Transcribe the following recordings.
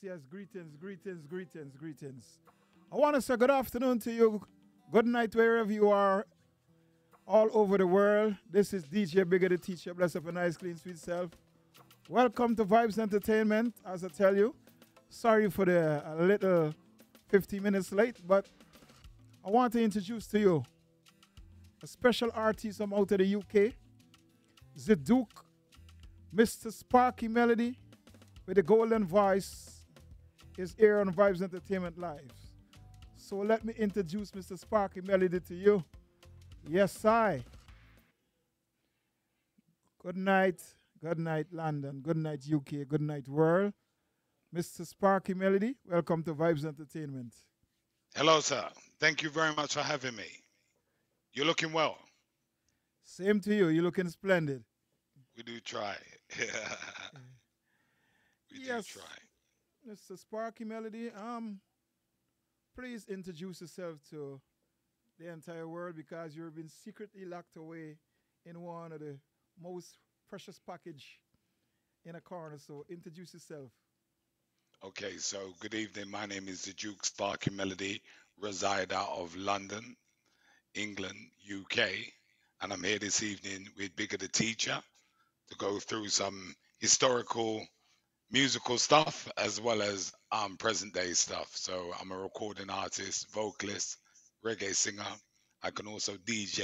yes. Greetings, greetings, greetings, greetings. I want to say good afternoon to you. Good night wherever you are, all over the world. This is DJ Bigger the Teacher. Bless up a nice, clean, sweet self. Welcome to Vibes Entertainment. As I tell you, sorry for the a little 15 minutes late, but I want to introduce to you a special artist from out of the UK, the Duke, Mr. Sparky Melody, with the golden voice, is here on Vibes Entertainment Live. So let me introduce Mr. Sparky Melody to you. Yes, I. Good night London, good night UK, good night world. Mr. Sparky Melody, welcome to Vibes Entertainment. Hello, sir. Thank you very much for having me. You're looking well. Same to you, you're looking splendid. We do try. we Yes, do try. Mr. Sparky Melody, please introduce yourself to the entire world because you've been secretly locked away in one of the most precious package in a corner. So introduce yourself. Okay, so good evening. My name is the Duke Sparky Melody, reside out of London, England, UK, and I'm here this evening with Bigger the Teacher to go through some historical musical stuff as well as present day stuff. So I'm a recording artist, vocalist, reggae singer. I can also DJ,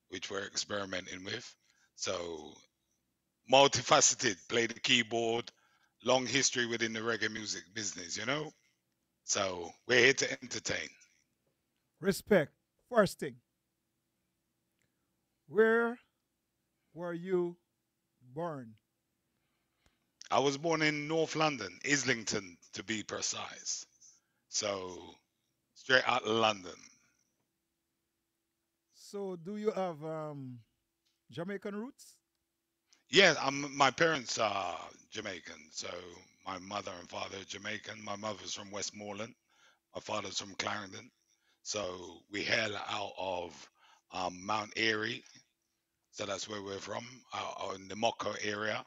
which we're experimenting with. So multifaceted, play the keyboard, long history within the reggae music business, you know? So we're here to entertain. Respect. First thing, where were you born? I was born in North London, Islington to be precise. So straight out of London. So do you have Jamaican roots? Yeah, my parents are Jamaican. So my mother and father are Jamaican. My mother's from Westmoreland. My father's from Clarendon. So we hail out of Mount Airy. So that's where we're from, out in the Mocko area,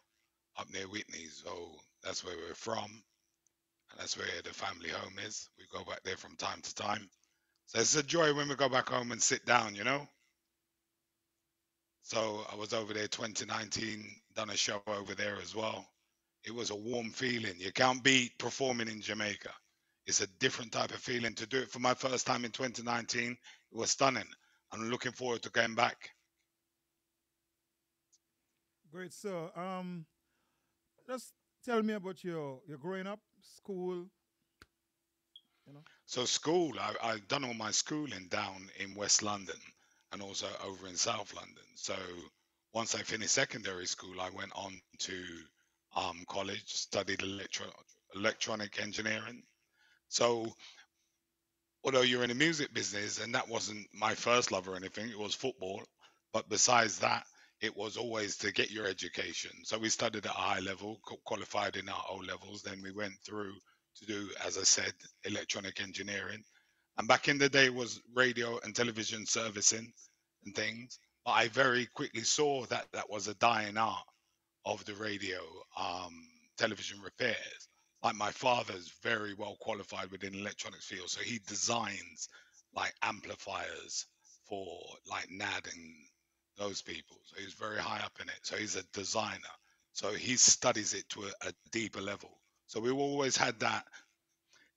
up near Whitney. So that's where we're from. And that's where the family home is. We go back there from time to time. So it's a joy when we go back home and sit down, you know? So I was over there 2019, done a show over there as well. It was a warm feeling. You can't beat performing in Jamaica. It's a different type of feeling. To do it for my first time in 2019, it was stunning. I'm looking forward to going back. Great. So just tell me about your growing up, school, you know. So school, I've done all my schooling down in West London and also over in South London. So once I finished secondary school, I went on to college, studied electronic engineering. So although you're in the music business, and that wasn't my first love or anything, it was football. But besides that, it was always to get your education. So we studied at a high level, qualified in our O levels. Then we went through to do, as I said, electronic engineering. And back in the day, it was radio and television servicing and things. But I very quickly saw that that was a dying art of the radio, television repairs. Like my father's very well qualified within electronics field, so he designs like amplifiers for like NAD and those people. So he's very high up in it. So he's a designer. So he studies it to a deeper level. So we always had that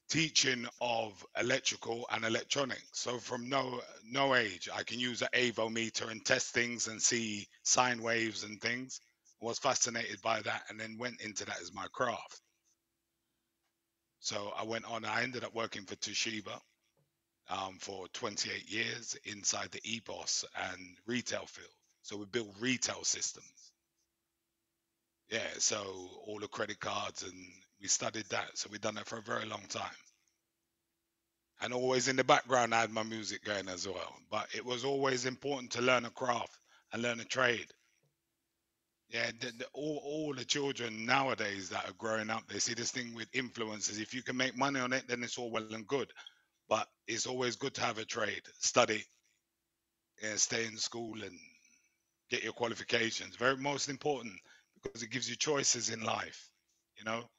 teaching of electrical and electronics. So from no age, I can use an avometer and test things and see sine waves and things. Was fascinated by that and then went into that as my craft. So I went on. I ended up working for Toshiba for 28 years inside the EBOS and retail field. So we built retail systems. Yeah, so all the credit cards and we studied that. So we've done that for a very long time. And always in the background, I had my music going as well. But it was always important to learn a craft and learn a trade. Yeah, all the children nowadays that are growing up, they see this thing with influencers. If you can make money on it, then it's all well and good. But it's always good to have a trade, study, and stay in school and get your qualifications. Very most important because it gives you choices in life, you know.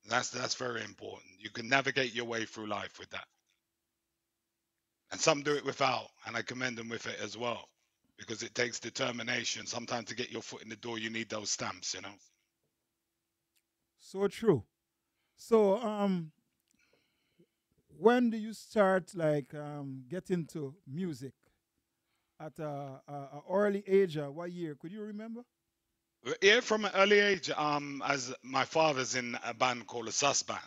That's very important. You can navigate your way through life with that. And some do it without, and I commend them with it as well. Because it takes determination. Sometimes to get your foot in the door, you need those stamps, you know. So true. So when do you start like get into music at a early age? What year? Could you remember? Yeah, from an early age, as my father's in a band called a Sus Band.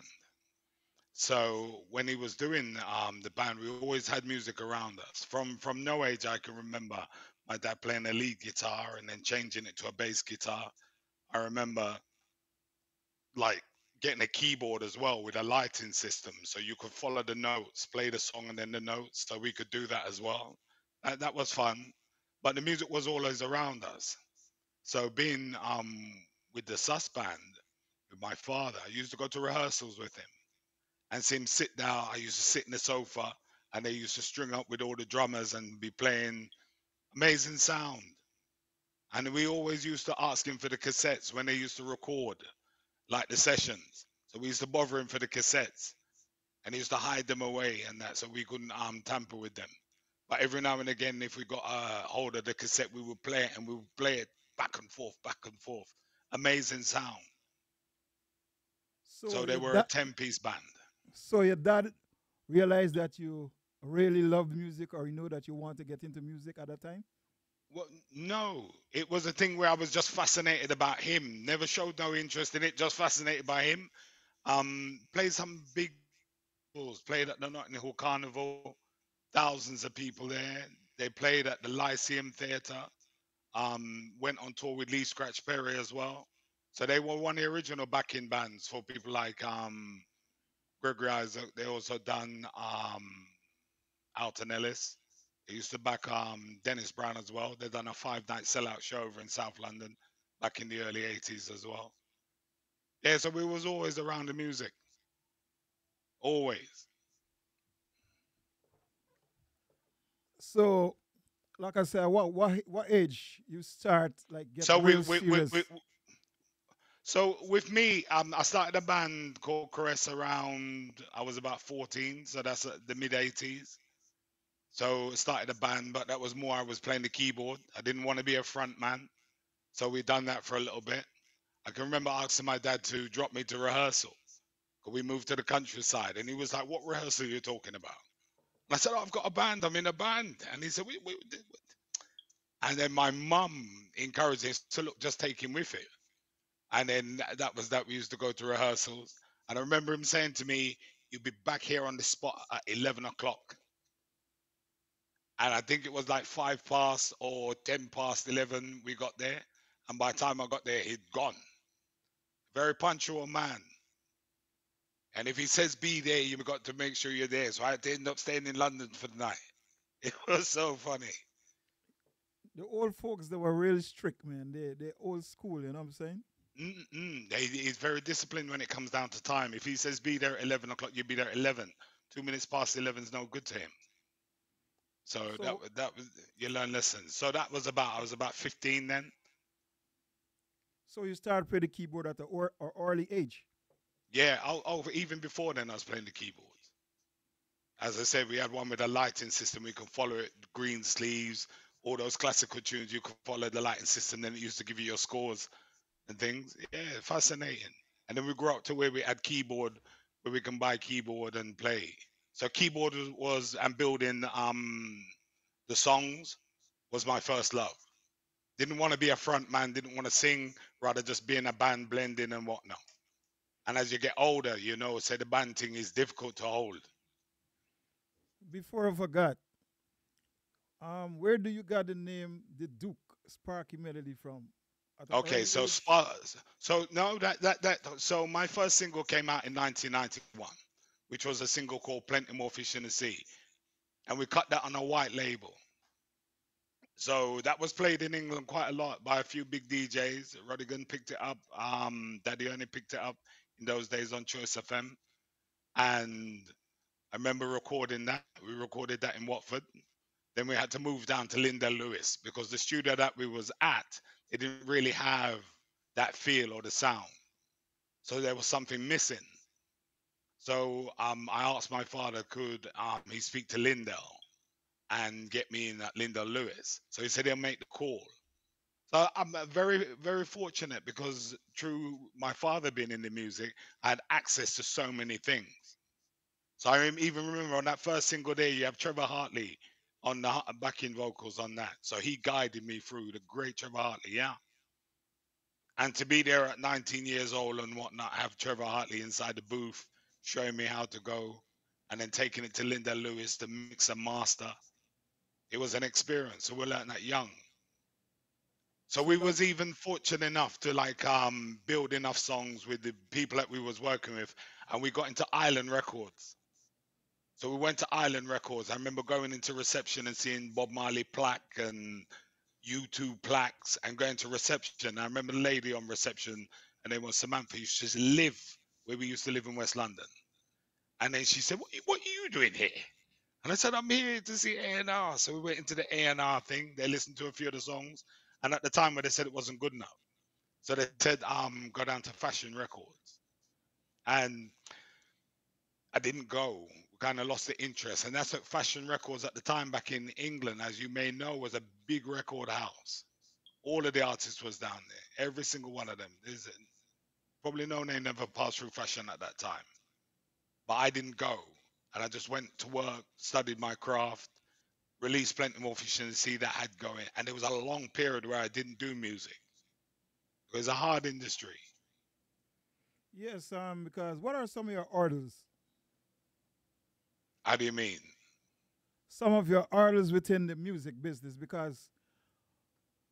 So when he was doing the band, we always had music around us. From no age I can remember my dad playing a lead guitar and then changing it to a bass guitar. I remember like getting a keyboard as well with a lighting system, so you could follow the notes, play the song and then the notes. So we could do that as well. That was fun, but the music was always around us. So being with the Sus Band with my father, I used to go to rehearsals with him and see him sit down. I used to sit in the sofa and they used to string up with all the drummers and be playing amazing sound. And we always used to ask him for the cassettes when they used to record, like the sessions. So we used to bother him for the cassettes and he used to hide them away and that so we couldn't tamper with them. But every now and again, if we got a hold of the cassette, we would play it and we would play it back and forth, back and forth. Amazing sound. So So they your were a dad, 10-piece band. so your dad realized that you really loved music, or you know that you want to get into music at that time. Well, no, it was a thing where I was just fascinated about him. Never showed no interest in it, just fascinated by him. Played some big festivals, played at the Notting Hill Carnival, thousands of people there. They played at the Lyceum Theatre. Went on tour with Lee Scratch Perry as well. So they were one of the original backing bands for people like Gregory Isaac. They also done Alton Ellis. They used to back Dennis Brown as well. They done a 5-night sellout show over in South London back in the early 80s as well. Yeah, so we was always around the music, always. So, like I said, what age you start like get So real serious? so with me, I started a band called Caress around I was about 14, so that's the mid 80s. So I started a band, but that was more I was playing the keyboard. I didn't want to be a front man, so we done that for a little bit. I can remember asking my dad to drop me to rehearsal. We moved to the countryside, and he was like, "What rehearsal are you talking about?" And I said, "Oh, I've got a band. I'm in a band." And he said, and then my mum encouraged him to look, just take him with it. And then that was that. We used to go to rehearsals, and I remember him saying to me, "You'll be back here on the spot at 11 o'clock." And I think it was like 5 past or 10 past 11 we got there. And by the time I got there, he'd gone. Very punctual man. And if he says be there, you've got to make sure you're there. So I had to end up staying in London for the night. It was so funny. The old folks, they were really strict, man. They old school, you know what I'm saying? He's very disciplined when it comes down to time. If he says be there at 11 o'clock, you'll be there at 11. 2 minutes past 11 is no good to him. So So that was you learn lessons. So that was about I was about 15 then. so you start playing the keyboard at the early age. Yeah, even before then I was playing the keyboards. As I said, we had one with a lighting system. We could follow it, green sleeves, all those classical tunes. You could follow the lighting system. Then it used to give you your scores and things. Yeah, fascinating. And then we grew up to where we had keyboard, where we can buy keyboard and play. So keyboard was and building the songs was my first love. Didn't want to be a front man. Didn't want to sing. Rather just be in a band, blending and whatnot. And as you get older, you know, say the band thing is difficult to hold. Before I forgot, where do you got the name the Duke Sparky Melody from? At an Okay, early so age? so no, so my first single came out in 1991, which was a single called "Plenty More Fish in the Sea," and we cut that on a white label. So that was played in England quite a lot by a few big DJs. Rodigan picked it up. Daddy Ernie picked it up in those days on Choice FM, and I remember recording that. We recorded that in Watford. Then we had to move down to Linda Lewis because the studio that we was at, it didn't really have that feel or the sound. So there was something missing. So I asked my father, could he speak to Lindell and get me in at Lindell Lewis? So he said he'll make the call. So I'm very, very fortunate because through my father being in the music, I had access to so many things. So I even remember on that first single day, you have Trevor Hartley on the backing vocals on that. So he guided me through the great Trevor Hartley, yeah. And to be there at 19 years old and whatnot, have Trevor Hartley inside the booth showing me how to go, and then taking it to Linda Lewis to mix and master. It was an experience. So we learned that young. So So we that was even fortunate enough to like build enough songs with the people that we was working with, and we got into Island Records. So we went to Island Records. I remember going into reception and seeing Bob Marley plaque and U2 plaques and going to reception. I remember the lady on reception, and name was Samantha, used to just live where we used to live in West London. And then she said, what are you doing here? And I said, I'm here to see A&R. So we went into the A&R thing. They listened to a few of the songs. And at the time where they said it wasn't good enough. So they said, go down to Fashion Records. And I didn't go. Kind of lost the interest. And that's at Fashion Records at the time back in England, as you may know, was a big record house. All of the artists was down there. Every single one of them. There's probably no name never passed through Fashion at that time. But I didn't go. And I just went to work, studied my craft, released plenty more efficiency that had going. And there was a long period where I didn't do music. It was a hard industry. yes, because what are some of your orders? How do you mean? Some of your orders within the music business, because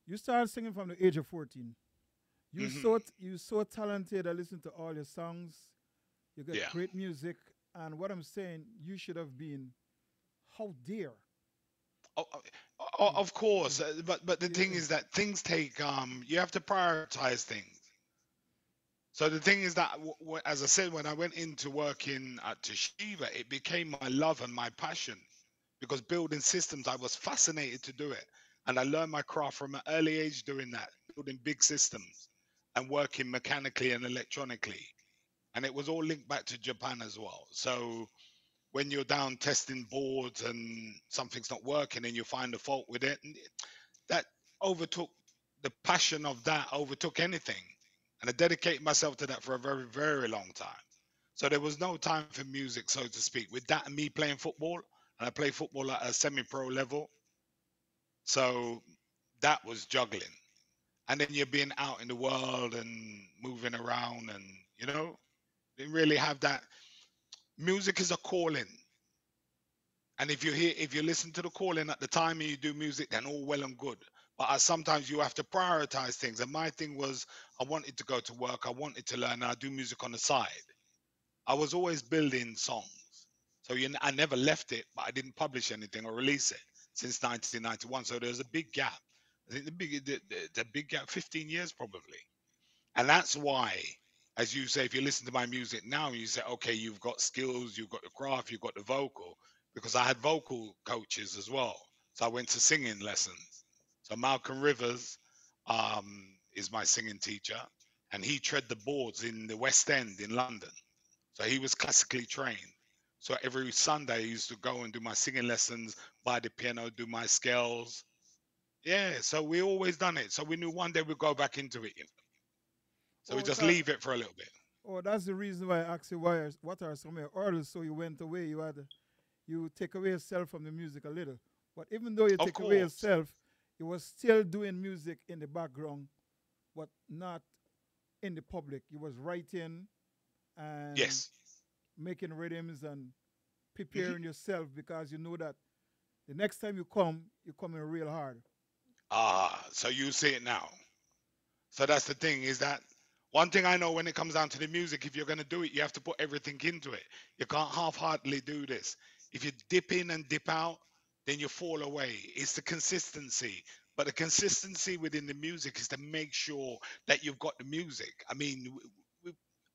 you started singing from the age of 14. Hmm. You so talented. I listen to all your songs. You got Yeah. great music, and what I'm saying, you should have been. How dare Oh, you? of course, but the thing Yeah. is that things take you have to prioritize things. So the thing is that, as I said, when I went into working at Toshiba, it became my love and my passion because building systems, I was fascinated to do it. And I learned my craft from an early age doing that, building big systems and working mechanically and electronically. And it was all linked back to Japan as well. So when you're down testing boards and something's not working and you find a fault with it, that overtook the passion of that overtook anything. And I dedicated myself to that for a very, very long time. So there was no time for music, so to speak. With that and me playing football, and I play football at a semi-pro level, so that was juggling. And then you're being out in the world and moving around, and didn't really have that. Music is a calling, and if you listen to the calling at the time and you do music, then all well and good. But sometimes you have to prioritize things. And my thing was, I wanted to go to work, I wanted to learn, and I do music on the side. I was always building songs. So I never left it, but I didn't publish anything or release it since 1991. So there's a big gap. I think the big gap, 15 years probably. And that's why, as you say, if you listen to my music now, you say, okay, you've got skills, you've got the craft, you've got the vocal, because I had vocal coaches as well. So I went to singing lessons. So Malcolm Rivers is my singing teacher, and he tread the boards in the West End in London. So he was classically trained. So every Sunday I used to go and do my singing lessons, buy the piano, do my scales. Yeah, so we always done it. So we knew one day we'd go back into it. So we Oh, just that, leave it for a little bit. oh, that's the reason why I asked you what are some of your orders. So you went away. You take away yourself from the music a little. But even though you Of take away course. yourself, you was still doing music in the background, but not in the public. You was writing and Yes. making rhythms and Hmm. preparing yourself because you know that the next time you come in real hard. So you see it now. So that's the thing is that one thing I know when it comes down to the music, if you're going to do it, you have to put everything into it. You can't half-heartedly do this. If you dip in and dip out, then you fall away. It's the consistency. But the consistency within the music is to make sure that you've got the music. I mean,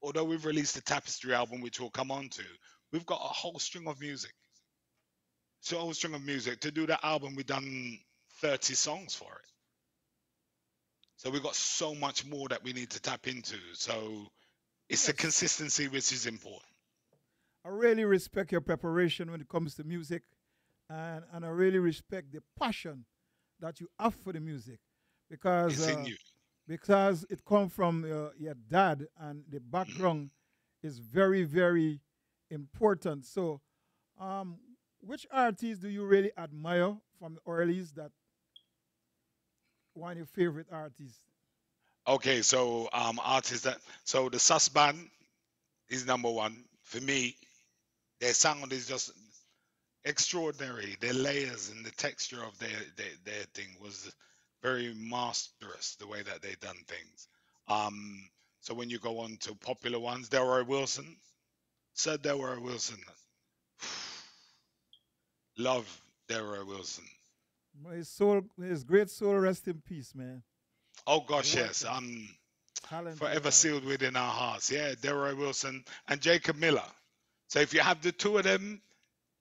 although we've released the Tapestry album, which we'll come on to, we've got a whole string of music. So a whole string of music. To do that album, we've done 30 songs for it. So we've got so much more that we need to tap into. So It's the Yes. consistency which is important. I really respect your preparation when it comes to music, and I really respect the passion that you have for the music, because It's in you. it comes from your dad, and the background is very, very important. So, um, which artists do you really admire from the earlies? That one of your favorite artists? Okay, so artists that so the Sus band is number one for me. Their sound is just extraordinary. Their layers and the texture of their thing was very masterous. The way that they done things. Um, so when you go on to popular ones, Delroy Wilson, Sir Delroy Wilson, love Delroy Wilson. His great soul, rest in peace, man. Oh gosh, What yes. a talented Forever sealed artist. within our hearts. Yeah, Delroy Wilson and Jacob Miller. So if you have the two of them,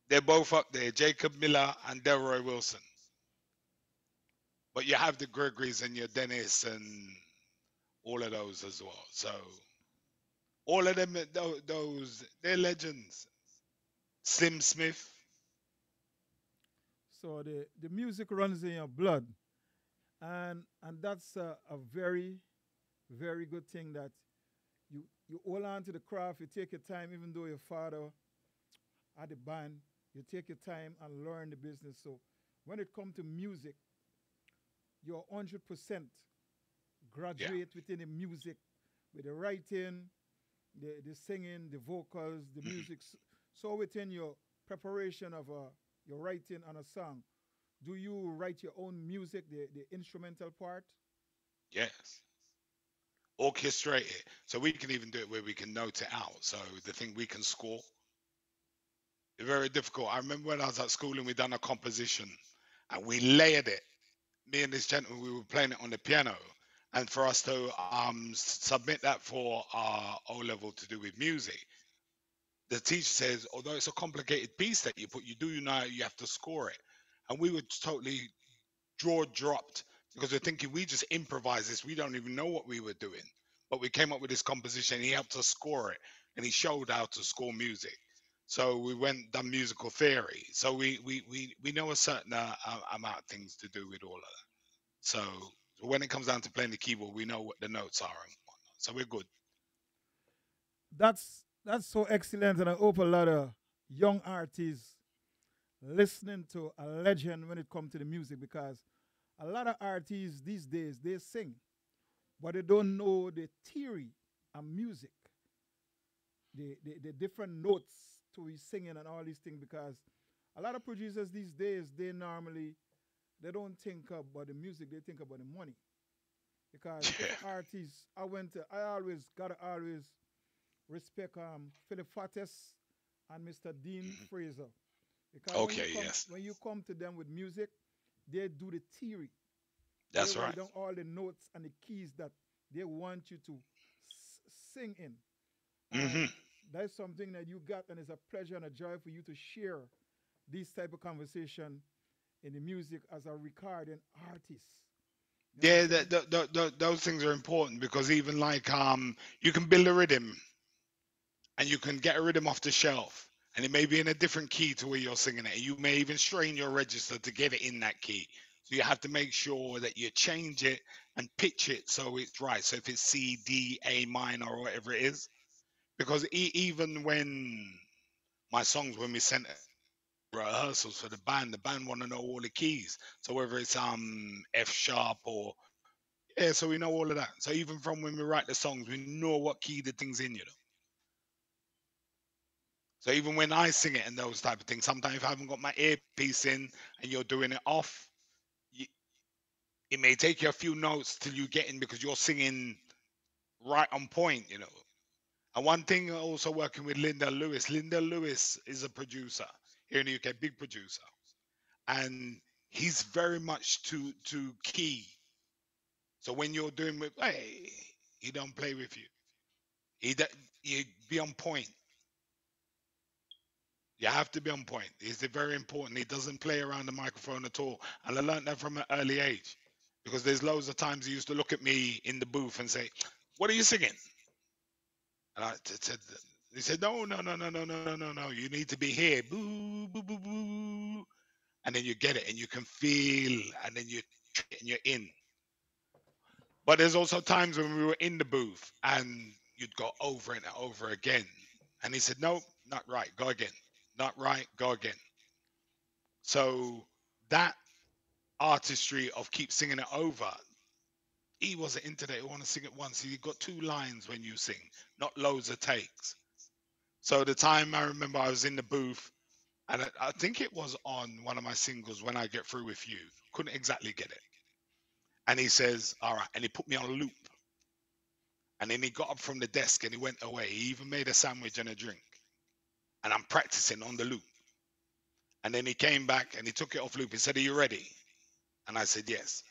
they're both up there, Jacob Miller and Delroy Wilson. But you have the Gregories and your Dennis and all of those as well. So all of them, those they're legends. Slim Smith. So the music runs in your blood, and that's a very, very good thing, that you hold on to the craft. You take your time, even though your father had a band. You take your time and learn the business. So when it comes to music, you're 100% Yeah. graduate within the music, with the writing, the singing, the vocals, the music. So within your preparation of your writing on a song, do you write your own music, the instrumental part? Yes. Orchestrate it. So we can even do it where we can note it out. So the thing we can score. It's very difficult. I remember when I was at school and we done a composition and we layered it. Me and this gentleman, we were playing it on the piano. And for us to submit that for our O level to do with music, the teacher says, although it's a complicated piece that you put, you know you have to score it. And we were totally jaw dropped because we're thinking we just improvise this. We don't even know what we were doing. But we came up with this composition. He helped us score it, and he showed how to score music. So we went done musical theory. So we know a certain amount of things to do with all of that. So when it comes down to playing the keyboard, we know what the notes are and whatnot. So we're good. That's so excellent, and I hope a lot of young artists listening to a legend when it comes to the music, because a lot of artists these days, they sing, but they don't know the theory of music, the different notes to his singing and all these things, because a lot of producers these days, they don't think about the music, they think about the money. Because if Yeah. an artist, I always gotta always respect Philip Fattes and Mr. Dean Mhm. Fraser, because Okay. Yes. when you come to them with music, they do the theory. They That's write right. down all the notes and the keys that they want you to sing in, and Hmm. that's something that you got, and it's a pleasure and a joy for you to share this type of conversation in the music as a recording artist. You Yeah, understand? those things are important because even like you can build a rhythm and you can get a rhythm off the shelf and it may be in a different key to where you're singing it. You may even strain your register to get it in that key. So you have to make sure that you change it and pitch it so it's right. So if it's C, D, A minor or whatever it is, because even when my songs, when we sent rehearsals for the band want to know all the keys. So whether it's F sharp or yeah, so we know all of that. So even from when we write the songs, we know what key the thing's in, you know. So even when I sing it and those type of things, sometimes if I haven't got my earpiece in and you're doing it off, you, it may take you a few notes till you get in because you're singing right on point, you know. And one thing also working with Linda Lewis. Linda Lewis is a producer here in the UK, big producer, and he's very much to key. So when you're doing with, hey, he don't play with you. He you be on point. You have to be on point. It's very important. He doesn't play around the microphone at all. And I learned that from an early age because there's loads of times he used to look at me in the booth and say, "What are you singing?" And said, he said, no, no, no, no, no, no, no, no, no. You need to be here. Boo, boo, boo, boo. And then you get it and you can feel, and then and you're in. But there's also times when we were in the booth and you'd go over and over again. And he said, no, not right. Go again. Not right. Go again. So that artistry of keep singing it over, he wasn't into that. He want to sing it once. He got 2 lines when you sing, not loads of takes. So the time I remember I was in the booth, and I think it was on one of my singles, When I Get Through With You. Couldn't exactly get it. And he says, all right. And he put me on a loop. And then he got up from the desk and he went away. He even made a sandwich and a drink. And I'm practicing on the loop. And then he came back and he took it off loop. He said, are you ready? And I said, yes.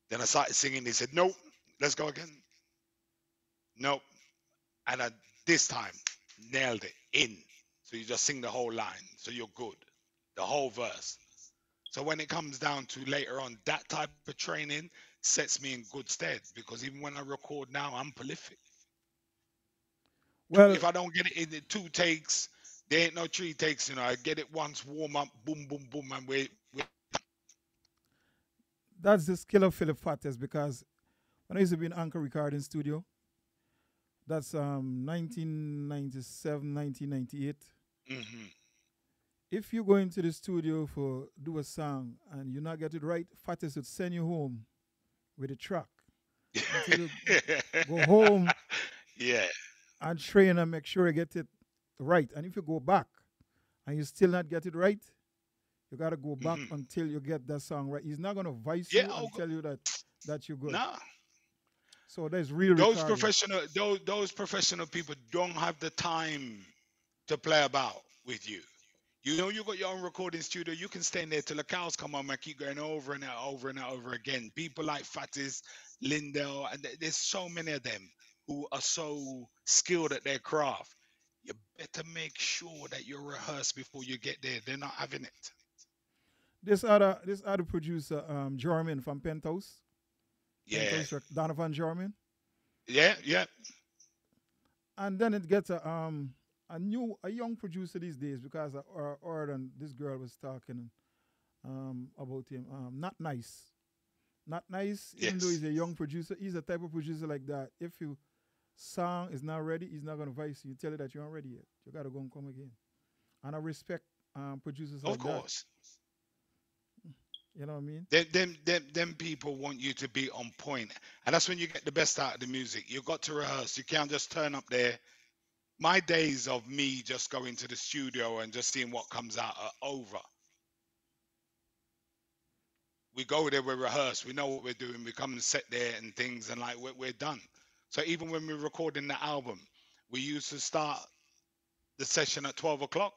Then I started singing. He said, nope, let's go again. Nope. And this time, nailed it in. So you just sing the whole line. So you're good. The whole verse. So when it comes down to later on, that type of training sets me in good stead, because even when I record now, I'm prolific. Well, If I don't get it in the 2 takes, there ain't no 3 takes, you know. I get it once, warm up, boom, boom, boom, and we that's the skill of Philip Fattes, because when I used to be in Anchor Recording Studio, that's 1997, 1998. mm-hmm. If you go into the studio for do a song and you not get it right, Fattes would send you home with a track until you go home Yeah. and train and make sure you get it right. And if you go back and you still not get it right, you gotta go back Mm-hmm. until you get that song right. He's not gonna vice Yeah. you and tell you that you're good. Nah. So there's real Those recording. professional, those professional people don't have the time to play about with you. You know, you got your own recording studio. You can stay in there till the cows come home and keep going over and over and over again. People like Fatis, Lindell, and there's so many of them who are so skilled at their craft. You better make sure that you rehearse before you get there. They're not having it. This other producer, Jarman from Penthouse. Yeah, Donovan Jarman. yeah, yeah. And then it gets a young producer these days, because I heard and this girl was talking about him. Not nice. Not nice, even though Yes. he's a young producer. He's a type of producer like that. If your song is not ready, he's not gonna vice you. Tell you that you aren't ready yet. You gotta go and come again. And I respect producers Of like that. course. You know what I mean? Them people want you to be on point. And that's when you get the best out of the music. You've got to rehearse. You can't just turn up there. My days of me just going to the studio and just seeing what comes out are over. We go there, we rehearse, we know what we're doing, we come and sit there and things, and like we're done. So even when we're recording the album, we used to start the session at 12 o'clock.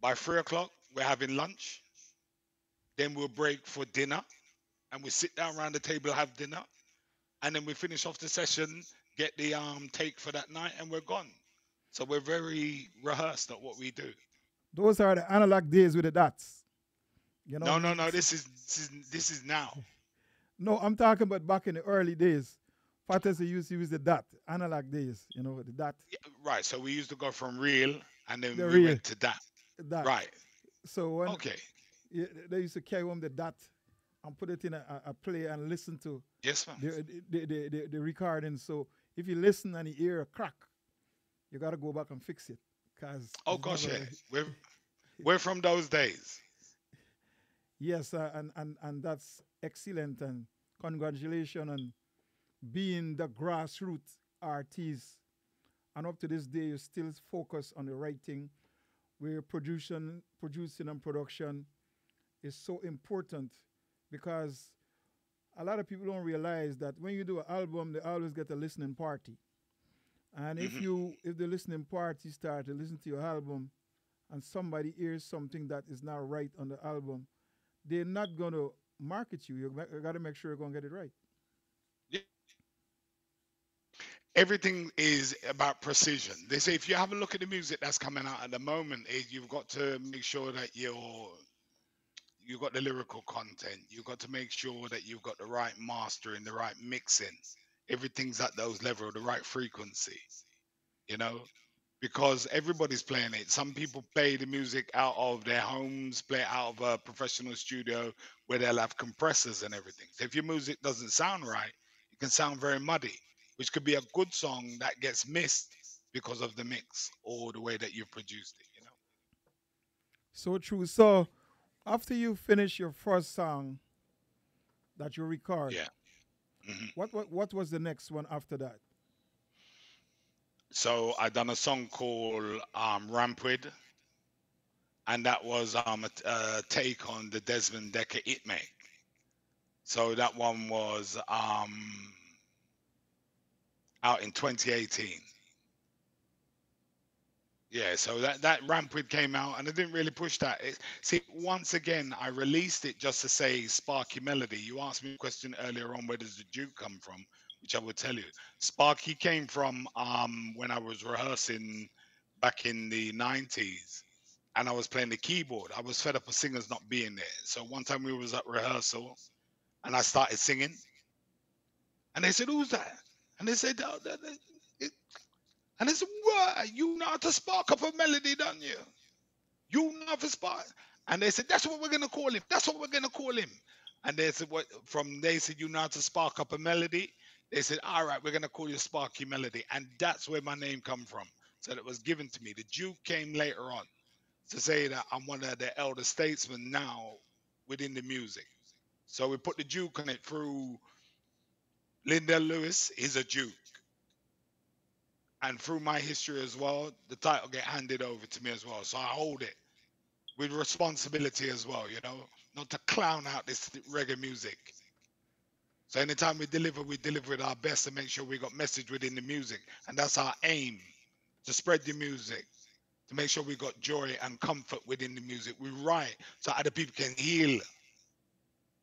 By 3 o'clock, we're having lunch. Then we'll break for dinner and we sit down around the table, have dinner. And then we finish off the session, get the take for that night, and we're gone. So we're very rehearsed at what we do. Those are the analog days with the dots. You know what No, I no, mean? no. This is now. No, I'm talking about back in the early days. Fatters used to use the dot, analog days, the dot, Yeah, right. So we used to go from real, and then the we real went to that. dot. Right. So when Okay. they used to carry home the dot and put it in a play and listen to Yes, ma'am. the recording. So if you listen and you hear a crack, you got to go back and fix it. Cause Oh it's not gosh, yeah. gonna, We're from those days. yes, and that's excellent, and congratulations on being the grassroots artist. And up to this day, you still focus on the writing, where producing and production is so important, because a lot of people don't realize that when you do an album, they always get a listening party. And Hmm. if the listening party start to listen to your album and somebody hears something that is not right on the album, they're not gonna market you. You gotta make sure you're gonna get it right. Everything is about precision. They say if you have a look at the music that's coming out at the moment, you've got to make sure that you've got the lyrical content. You've got to make sure that you've got the right mastering, the right mixing. everything's at those level, the right frequency, you know, because everybody's playing it. Some people play the music out of their homes, play it out of a professional studio where they'll have compressors and everything. So if your music doesn't sound right, it can sound very muddy, which could be a good song that gets missed because of the mix or the way that you've produced it, you know? So true. So after you finish your first song that you record, Yeah. Hmm. what was the next one after that? So I done a song called Rampwid, and that was a take on the Desmond Decker It Make. So that one was out in 2018. Yeah, so that Rampwid came out, and I didn't really push that. See, once again, I released it just to say Sparky Melody. You asked me a question earlier on, where does the Duke come from? Which I will tell you. Sparky came from when I was rehearsing back in the 90s, and I was playing the keyboard. I was fed up of singers not being there. So one time we was at rehearsal, and I started singing, and they said, "Who's that?" And they said, "Oh, it-" and I said, "What? You know how to spark up a melody, don't you? You know how to spark." And they said, "That's what we're gonna call him. That's what we're gonna call him." And they said, "What?" From they said, "You know how to spark up a melody." They said, "All right, we're gonna call you Sparky Melody," and that's where my name come from. So it was given to me. The Duke came later on to say that I'm one of the elder statesmen now within the music. So we put the Duke on it through Linda Lewis is a Duke. And through my history as well, the title get handed over to me as well. So I hold it with responsibility as well, you know, not to clown out this reggae music. So anytime we deliver with our best to make sure we got message within the music. And that's our aim, to spread the music, to make sure we got joy and comfort within the music. We write so other people can heal.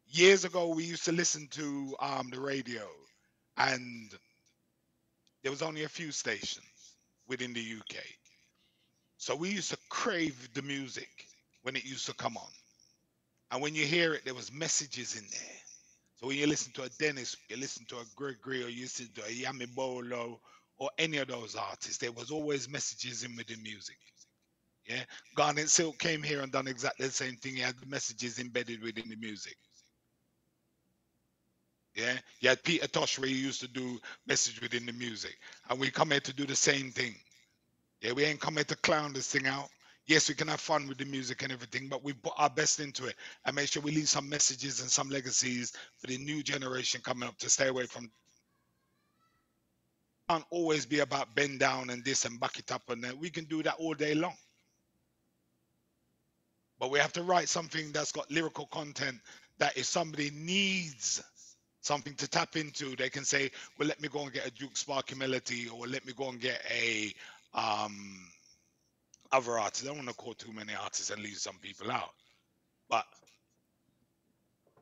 Years ago, we used to listen to the radio, and there was only a few stations within the UK. So we used to crave the music when it used to come on. And when you hear it, there was messages in there. So when you listen to a Dennis, you listen to a Gregory, or you listen to a Yami Bolo, or any of those artists, there was always messages in with the music. Yeah. Garnet Silk came here and done exactly the same thing. He had the messages embedded within the music. Yeah. You had Peter Tosh where he used to do message within the music. And we come here to do the same thing. Yeah, we ain't come here to clown this thing out. Yes, we can have fun with the music and everything, but we put our best into it and make sure we leave some messages and some legacies for the new generation coming up to stay away from. Can't always be about bend down and this and back it up, and we can do that all day long. But we have to write something that's got lyrical content that if somebody needs something to tap into, they can say, well, let me go and get a Duke Sparky Melody, or let me go and get a other artists. I don't want to call too many artists and leave some people out. But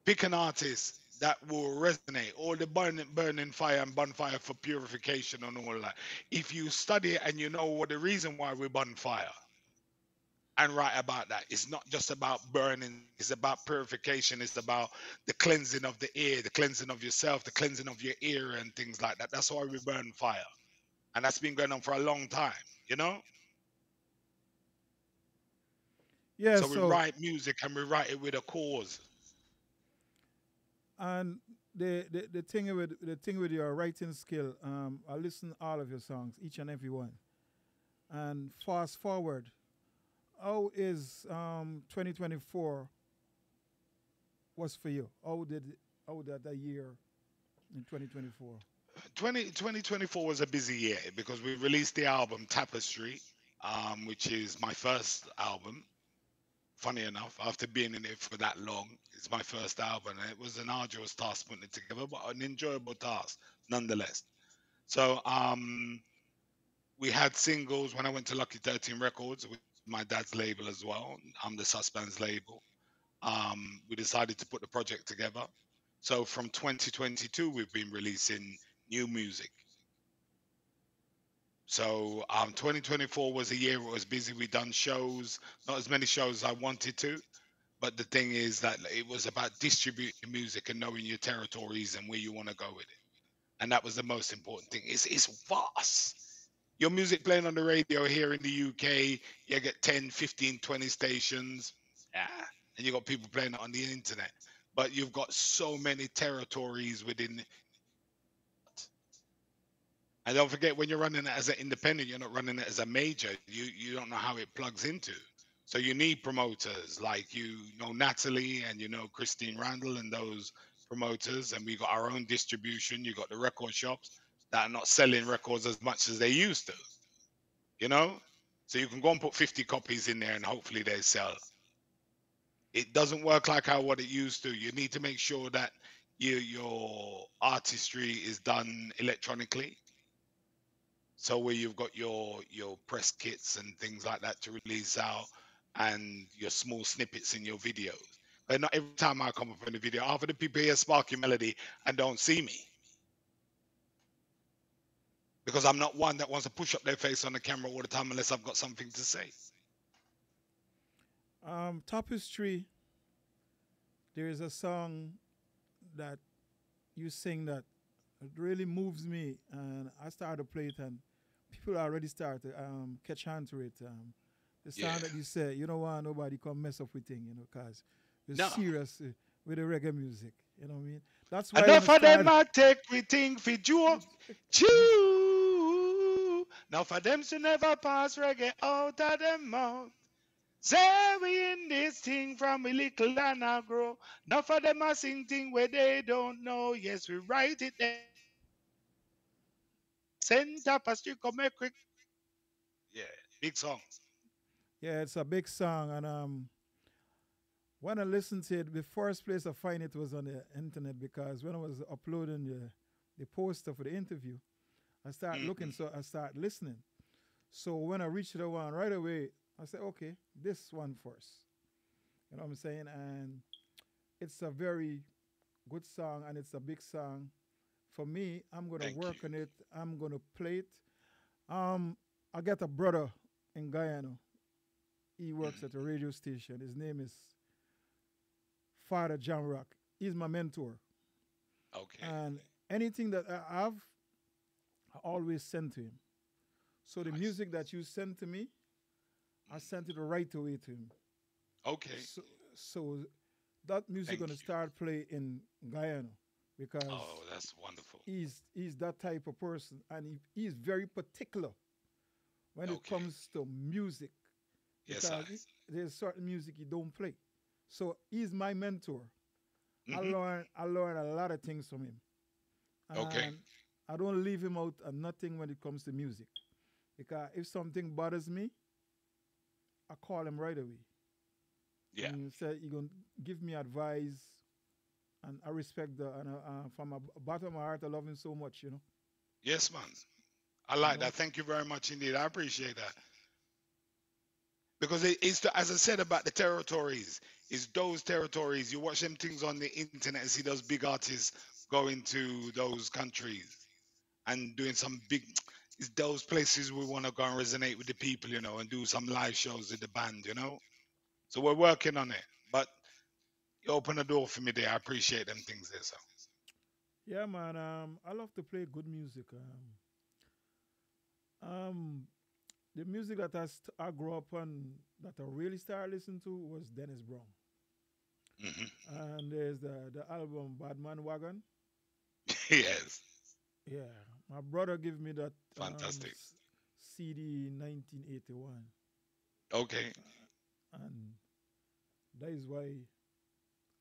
pick an artist that will resonate. All the burning fire and bonfire for purification and all that. If you study it and you know what the reason why we burn fire and write about that, it's not just about burning, it's about purification, it's about the cleansing of the ear, the cleansing of yourself, the cleansing of your ear and things like that. That's why we burn fire. And that's been going on for a long time, you know? Yeah. So we So write music and we write it with a cause. and the thing with your writing skill, I listen all of your songs, each and every one. And fast forward, how is 2024 was for you? How did that year in 2024? 2024 was a busy year because we released the album Tapestry, which is my first album. Funny enough, after being in it for that long, it's my first album, and it was an arduous task putting it together, but an enjoyable task nonetheless. So we had singles when I went to Lucky 13 Records, with my dad's label as well. I'm the Suspense label. We decided to put the project together. So from 2022, we've been releasing new music. So 2024 was a year it was busy. We done shows, not as many shows as I wanted to, but the thing is that it was about distributing music and knowing your territories and where you want to go with it. and that was the most important thing. It's vast. Your music playing on the radio here in the UK, you get 10, 15, 20 stations. Yeah. And you got people playing it on the internet. But you've got so many territories within. And don't forget, when you're running it as an independent, you're not running it as a major. You don't know how it plugs into. So you need promoters like Natalie and Christine Randall and those promoters. And we got our own distribution. You got the record shops that are not selling records as much as they used to. You know, so you can go and put 50 copies in there and hopefully they sell. It doesn't work like how what it used to. You need to make sure that your artistry is done electronically. So where you've got your press kits and things like that to release out, and your small snippets in your videos. But not every time I come up in a video, half of the people hear Sparky Melody and don't see me. Because I'm not one that wants to push up their face on the camera all the time unless I've got something to say. Tapestry, there is a song that you sing that it really moves me, and I started to play it, and people already start to catch on to it. The sound that you say, you don't want nobody come mess up with thing, because you're serious with the reggae music. You know what I mean? That's why enough of them I take we think for joke. Chew. Now for them to never pass reggae out of them mouth. Say we in this thing from we little and I grow. Now for them I sing thing where they don't know. Yes, we write it there. Send up a stick of make quick. Yeah, big song. Yeah, it's a big song, and when I listened to it, the first place I find it was on the internet, because when I was uploading the poster for the interview, I started looking, so I started listening. So when I reached the one right away, I said, okay, this one first. You know what I'm saying? And it's a very good song, and it's a big song. For me, I'm going to work on it. I'm going to play it. I got a brother in Guyana. He works at a radio station. His name is Father John Rock. He's my mentor. Okay. And anything that I have, I always send to him. So the music that you sent to me, I sent it right away to him. Okay. So that music going to start play in Guyana, because that's wonderful. He's that type of person, and he's very particular when it comes to music. Yes, there's certain music he don't play. So he's my mentor. I learn a lot of things from him. And I don't leave him out of nothing when it comes to music. Because if something bothers me, I call him right away. Yeah. And he said he's going to give me advice, and I respect that. And from the bottom of my heart, I love him so much, Yes, man. I like that. Thank you very much indeed. I appreciate that. Because it's as I said about the territories, it's those territories. You watch them things on the internet and see those big artists going to those countries and doing some big. It's those places we want to go and resonate with the people, and do some live shows with the band, So we're working on it. But you open a door for me there. I appreciate them things there, so. Yeah, man. I love to play good music. The music that I grew up on, that I really started listening to, was Dennis Brown. And there's the album Bad Man Wagon. Yes. Yeah. My brother gave me that fantastic CD in 1981. Okay. And that is why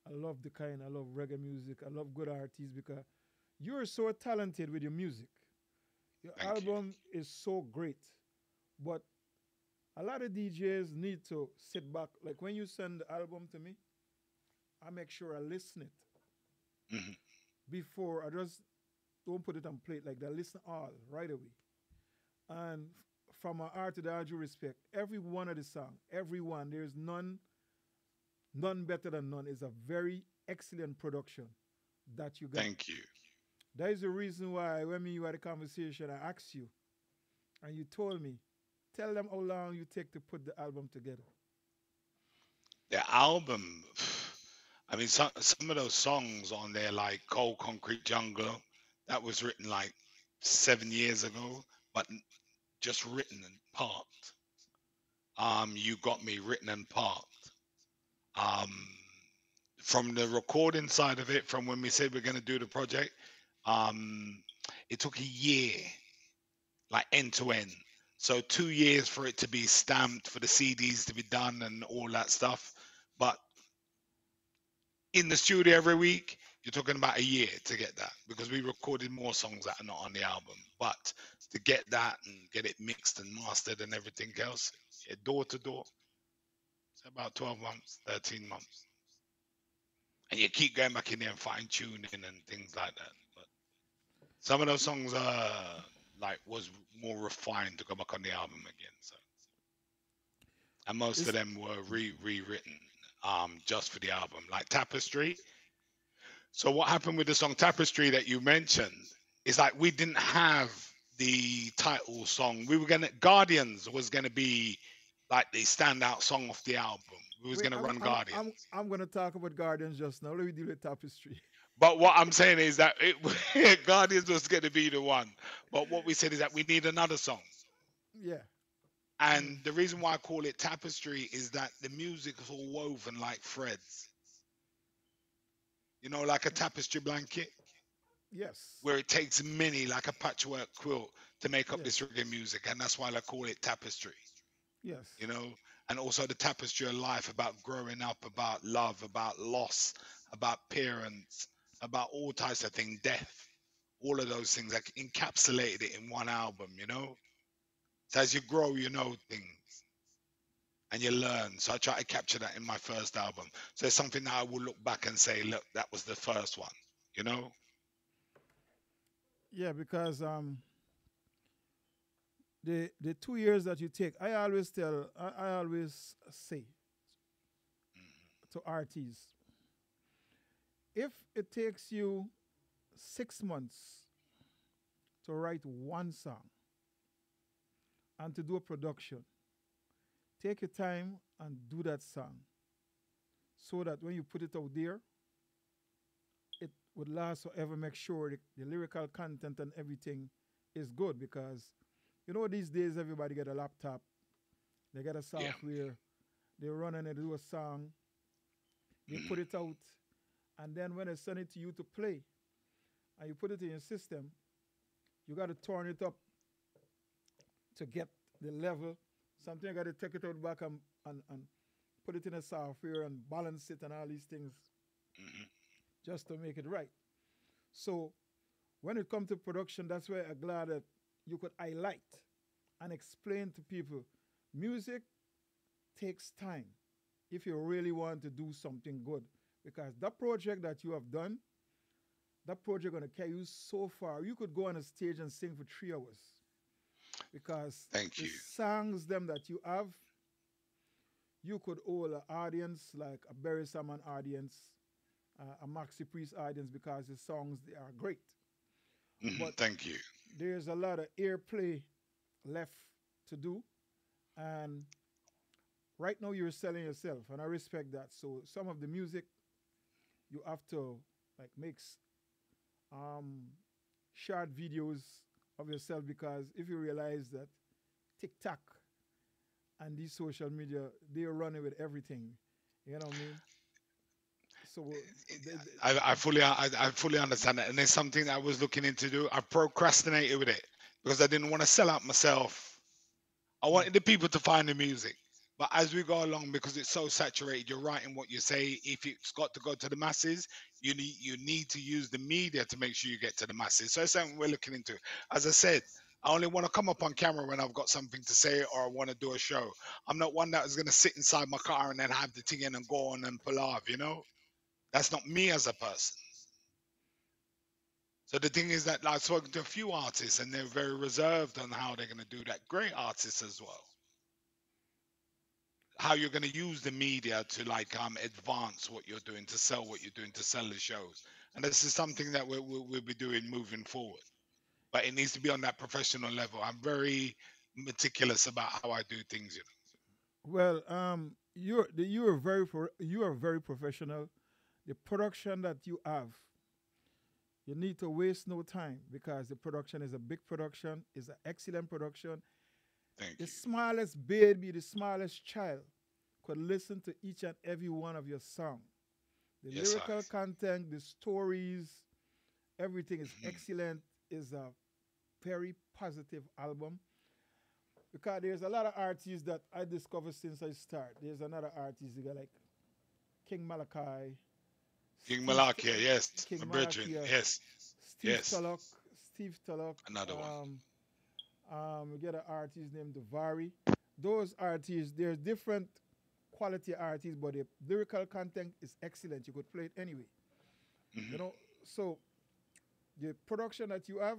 I love reggae music. I love good artists, because you're so talented with your music. Your album is so great. But a lot of DJs need to sit back. Like when you send the album to me, I make sure I listen it before. I just don't put it on plate like that. Listen all right away. And from my heart to the due respect, every one of the song, every one, there's none better than none. It's a very excellent production that you got. Thank you. That is the reason why when you had a conversation, I asked you, and you told me, tell them how long you take to put the album together. The album, I mean, some of those songs on there, like Cold Concrete Jungle, that was written like 7 years ago, but just written and parked. You got me written and parked. Um, from the recording side of it, from when we said we're going to do the project, um, it took a year, like end to end. So 2 years for it to be stamped, for the CDs to be done, and all that stuff. But in the studio every week, you're talking about a year to get that, because we recorded more songs that are not on the album. But to get that and get it mixed and mastered and everything else, yeah, door to door, it's about 12 months, 13 months. And you keep going back in there and fine tuning and things like that. But some of those songs like was more refined to go back on the album again. So, and most of It's, them were rewritten just for the album, like Tapestry. So what happened with the song Tapestry that you mentioned is like we didn't have the title song. We were gonna Guardians was gonna be like the standout song of the album. We was wait, gonna run Guardians. I'm gonna talk about Guardians just now. Let me deal with Tapestry. But what I'm saying is that Guardians was gonna be the one. But what we said is that we need another song. Yeah. And the reason why I call it Tapestry is that the music is all woven like threads. You know, like a tapestry blanket, Yes. where it takes many, like a patchwork quilt, to make up Yes. this reggae music, and that's why I call it tapestry. Yes. You know, and also the tapestry of life, about growing up, about love, about loss, about parents, about all types of things, death, all of those things. Like encapsulated it in one album. You know, so as you grow, you know things and you learn. So I try to capture that in my first album. So it's something that I will look back and say, look, that was the first one. You know. Yeah, because the 2 years that you take, I always say to artists, if it takes you 6 months to write one song and to do a production, take your time and do that song so that when you put it out there, it would last forever. Make sure the lyrical content and everything is good, because these days everybody get a laptop, they get a Yeah. software, they run and they do a song, they put it out, and then when they send it to you to play and you put it in your system, you got to turn it up to get the level. Something you got to take it out back and put it in a software and balance it and all these things Mhm. just to make it right. So when it comes to production, that's why I'm glad that you could highlight and explain to people music takes time if you really want to do something good. Because that project that you have done, that project gonna carry you so far. You could go on a stage and sing for 3 hours, because Thank the you. songs them that you have, you could hold an audience like a Barry Salmon audience, a Maxi Priest audience, because the songs they are great. But Thank you. there's a lot of airplay left to do, and right now you're selling yourself, and I respect that. So some of the music you have to like make um, short videos of yourself, because if you realize that TikTok and these social media, they're running with everything. You know what I mean? So I fully understand that, and it's something that I was looking into do. I procrastinated with it because I didn't want to sell out myself. I yeah, wanted the people to find the music, but as we go along, because it's so saturated, you're writing what you say. If it's got to go to the masses, you need to use the media to make sure you get to the masses. So it's something we're looking into. As I said, I only want to come up on camera when I've got something to say or I want to do a show. I'm not one that is going to sit inside my car and then have the thing in and go on and pull off. You know, that's not me as a person. So the thing is that I've spoken to a few artists and they're very reserved on how they're going to do that. Great artists as well. How you're going to use the media to like advance what you're doing, to sell what you're doing, to sell the shows. And this is something that we'll be doing moving forward. But it needs to be on that professional level. I'm very meticulous about how I do things. well, you are very professional. The production that you have, You need to waste no time because the production is a big production, is an excellent production. Thank The you. smallest baby, the smallest child could listen to each and every one of your songs. The Yes, I. lyrical content, the stories, everything is Mhm. excellent. Is a very positive album because there's a lot of artists that I discovered since I start. There's another artist you got like King Malachi, King Steve Malakia, yes. My King brethren, Malachi, yes. Steve Yes. Tulloch, Steve Tulloch. Another one. We get an artist named Davari. Those artists, there's different quality artists, but the lyrical content is excellent. You could play it anyway. You Mhm. know, so the production that you have,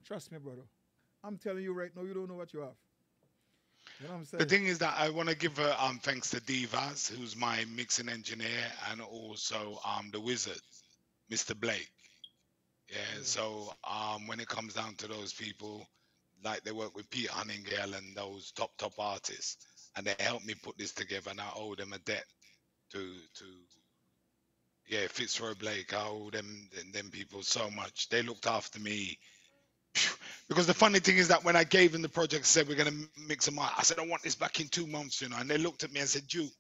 trust me, brother. I'm telling you right now, you don't know what you have. You know what I'm The saying? thing is that I want to give thanks to Divas, who's my mixing engineer, and also the wizard, Mr. Blake. Yeah. Yeah. So when it comes down to those people, like they work with Pete Huntingale and those top artists, and they helped me put this together, and I owe them a debt to yeah, Fitzroy Blake. I owe them people so much. They looked after me. Because the funny thing is that when I gave them the project, said we're gonna mix them up. I said I want this back in 2 months, and they looked at me and said, "Duke,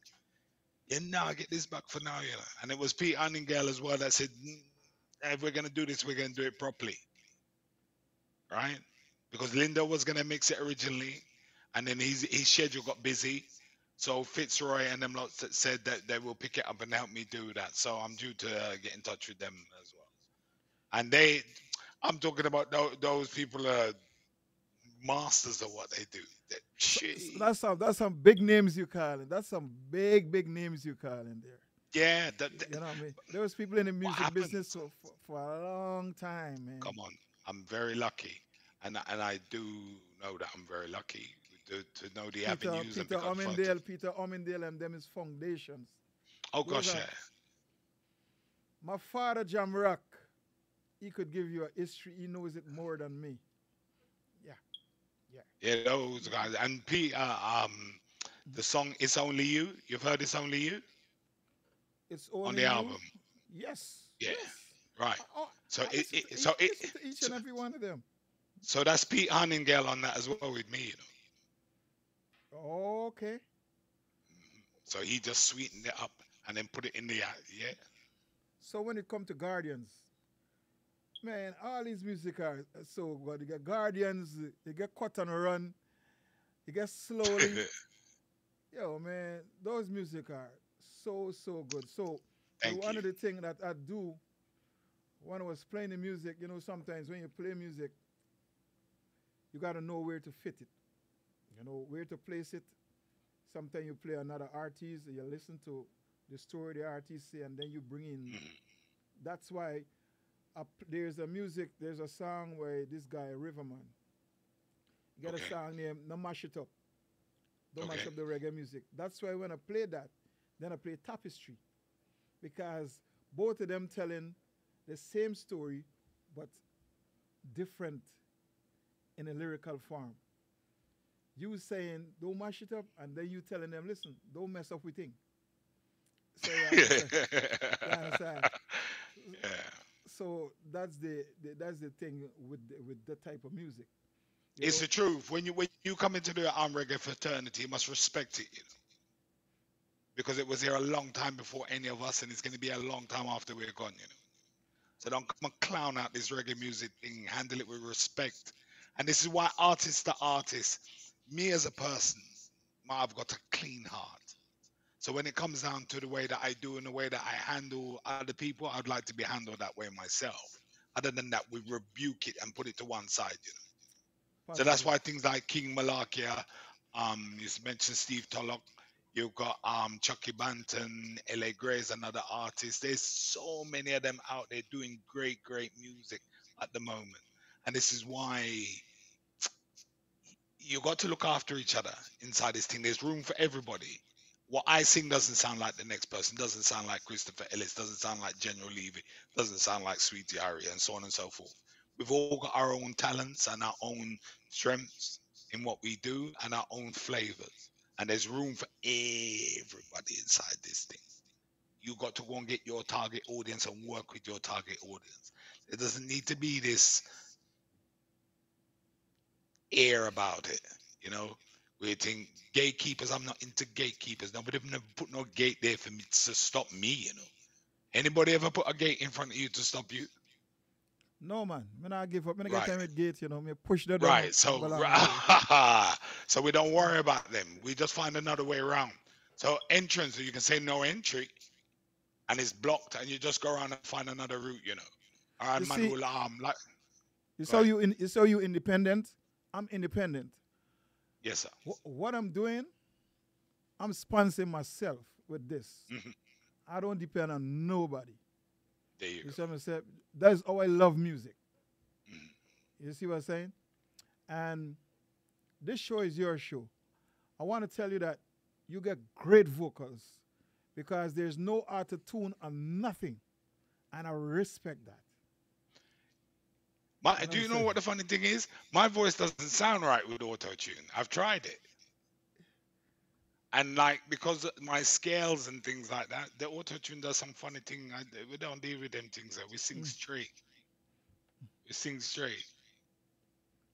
yeah, now get this back for now." And it was Pete Anningale as well that said, If we're gonna do this, we're gonna do it properly, right?" Because Linda was gonna mix it originally, and then his schedule got busy. So Fitzroy and them lots that said that they will pick it up and help me do that. So I'm due to get in touch with them as well. And I'm talking about those people are masters of what they do. So Shit. that's some big names you calling. That's some big names you calling there. Yeah, You know what I mean? There was people in the what music happened? business for a long time, man. Come on, I'm very lucky, and I do know that I'm very lucky to know the avenues and pick up the phone to. Peter Omendale, and them is foundations. Oh Those gosh, are yeah, my father, Jamrock. He could give you a history. He knows it more than me. Yeah, yeah. yeah, those guys. And Pete, the song "It's Only You." You've heard "It's Only You" It's on only the you. album. Yes, Yeah, yes. right. So I listen to each so, and every one of them. so that's Pete Huntingale on that as well with me. Okay. So he just sweetened it up and then put it in the yeah. So when it comes to Guardians, man, all these music are so good. You get Guardians, you get Cut and Run, you get Slowly. Yo, man, those music are so good. So Thank one you. of the things that I do when I was playing the music, sometimes when you play music, you got to know where to fit it. You know where to place it. Sometimes you play another artist, you listen to the story the artist say, and then you bring in. Mhm. That's why there's a song where this guy Riverman get a Okay. song named "No Mash It Up." Don't mash Okay. up the reggae music. That's why when I play that, then I play Tapestry because both of them telling the same story but different in a lyrical form. You saying don't mash it up, and then you telling them, listen, don't mess up with things. So you understand? You understand? Yeah. So that's the thing with that type of music. You It's know, the truth. When you come into the reggae fraternity, you must respect it, because it was here a long time before any of us, and it's going to be a long time after we're gone. So don't come and clown out this reggae music thing. Handle it with respect. And this is why artist to artist, me as a person, I've got a clean heart. So when it comes down to the way that I do and the way that I handle other people, I'd like to be handled that way myself. Other than that, we rebuke it and put it to one side. So that's positive. why things like King Malakia, you mentioned Steve Tulloch, you've got Chucky Banton, LA Gray's another artist. There's so many of them out there doing great music at the moment. And this is why you got to look after each other inside this thing. There's room for everybody. What I sing doesn't sound like the next person, doesn't sound like Christopher Ellis, doesn't sound like General Levy, doesn't sound like Sweetie Harry, and so on and so forth. We've all got our own talents and our own strengths in what we do and our own flavors. And there's room for everybody inside this thing. You got to go and get your target audience and work with your target audience. It doesn't need to be this air about it, you know. We think gatekeepers. I'm not into gatekeepers. Nobody never put no gate there for me to stop me, you know. Anybody ever put a gate in front of you to stop you? No man, me not give up. Me not get Right, time with gate, you know. Me push the down right. and go So, along the way. so we don't worry about them. We just find another way around. So entrance, you can say no entry, and it's blocked, and you just go around and find another route, you know. Our You man see, will like you saw right. you in. You saw you independent. I'm independent. Yes, sir. What I'm doing, I'm sponsoring myself with this. Hmm. I don't depend on nobody. There you You go. see what I'm saying? That's how I love music. Mhm. You see what I'm saying? And this show is your show. I want to tell you that you get great vocals because there's no auto tune on nothing. And I respect that. You know what Do I'm you know saying? what the funny thing is? My voice doesn't sound right with auto tune. I've tried it, and like because of my scales and things like that, the auto tune does some funny thing. We don't deal with them things. We sing Mm, straight. We sing straight.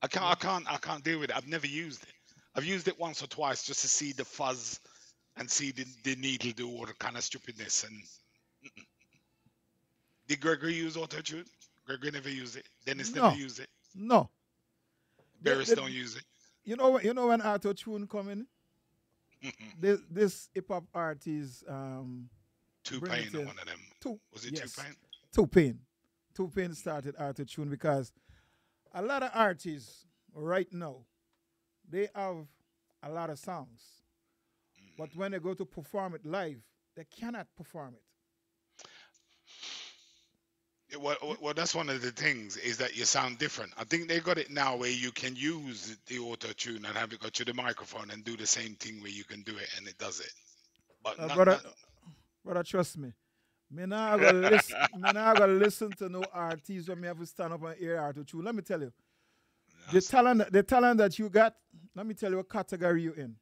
I can't. I yeah. can't. I can't deal with it. I've never used it. I've used it once or twice just to see the fuzz and see the needle do all the kind of stupidness. And did Gregory use auto tune? Gregory never used it. Dennis never No, used it. no. They, Barris they, don't use it. you know when auto tune coming, this hip hop artist Two bring Pain it or in. one of them. Two, Was it Two yes, Pain? Two Pain. Two Pain started auto tune because a lot of artists right now they have a lot of songs, but when they go to perform it live, they cannot perform it. Well, that's one of the things is that you sound different. I think they got it now where you can use the auto tune and have it go to the microphone and do the same thing where you can do it and it does it. But Brother, not. brother, trust me. Me not gonna listen to no artists when me have to stand up and hear auto tune. Let me tell you, Yes. the talent that you got. Let me tell you what category you in.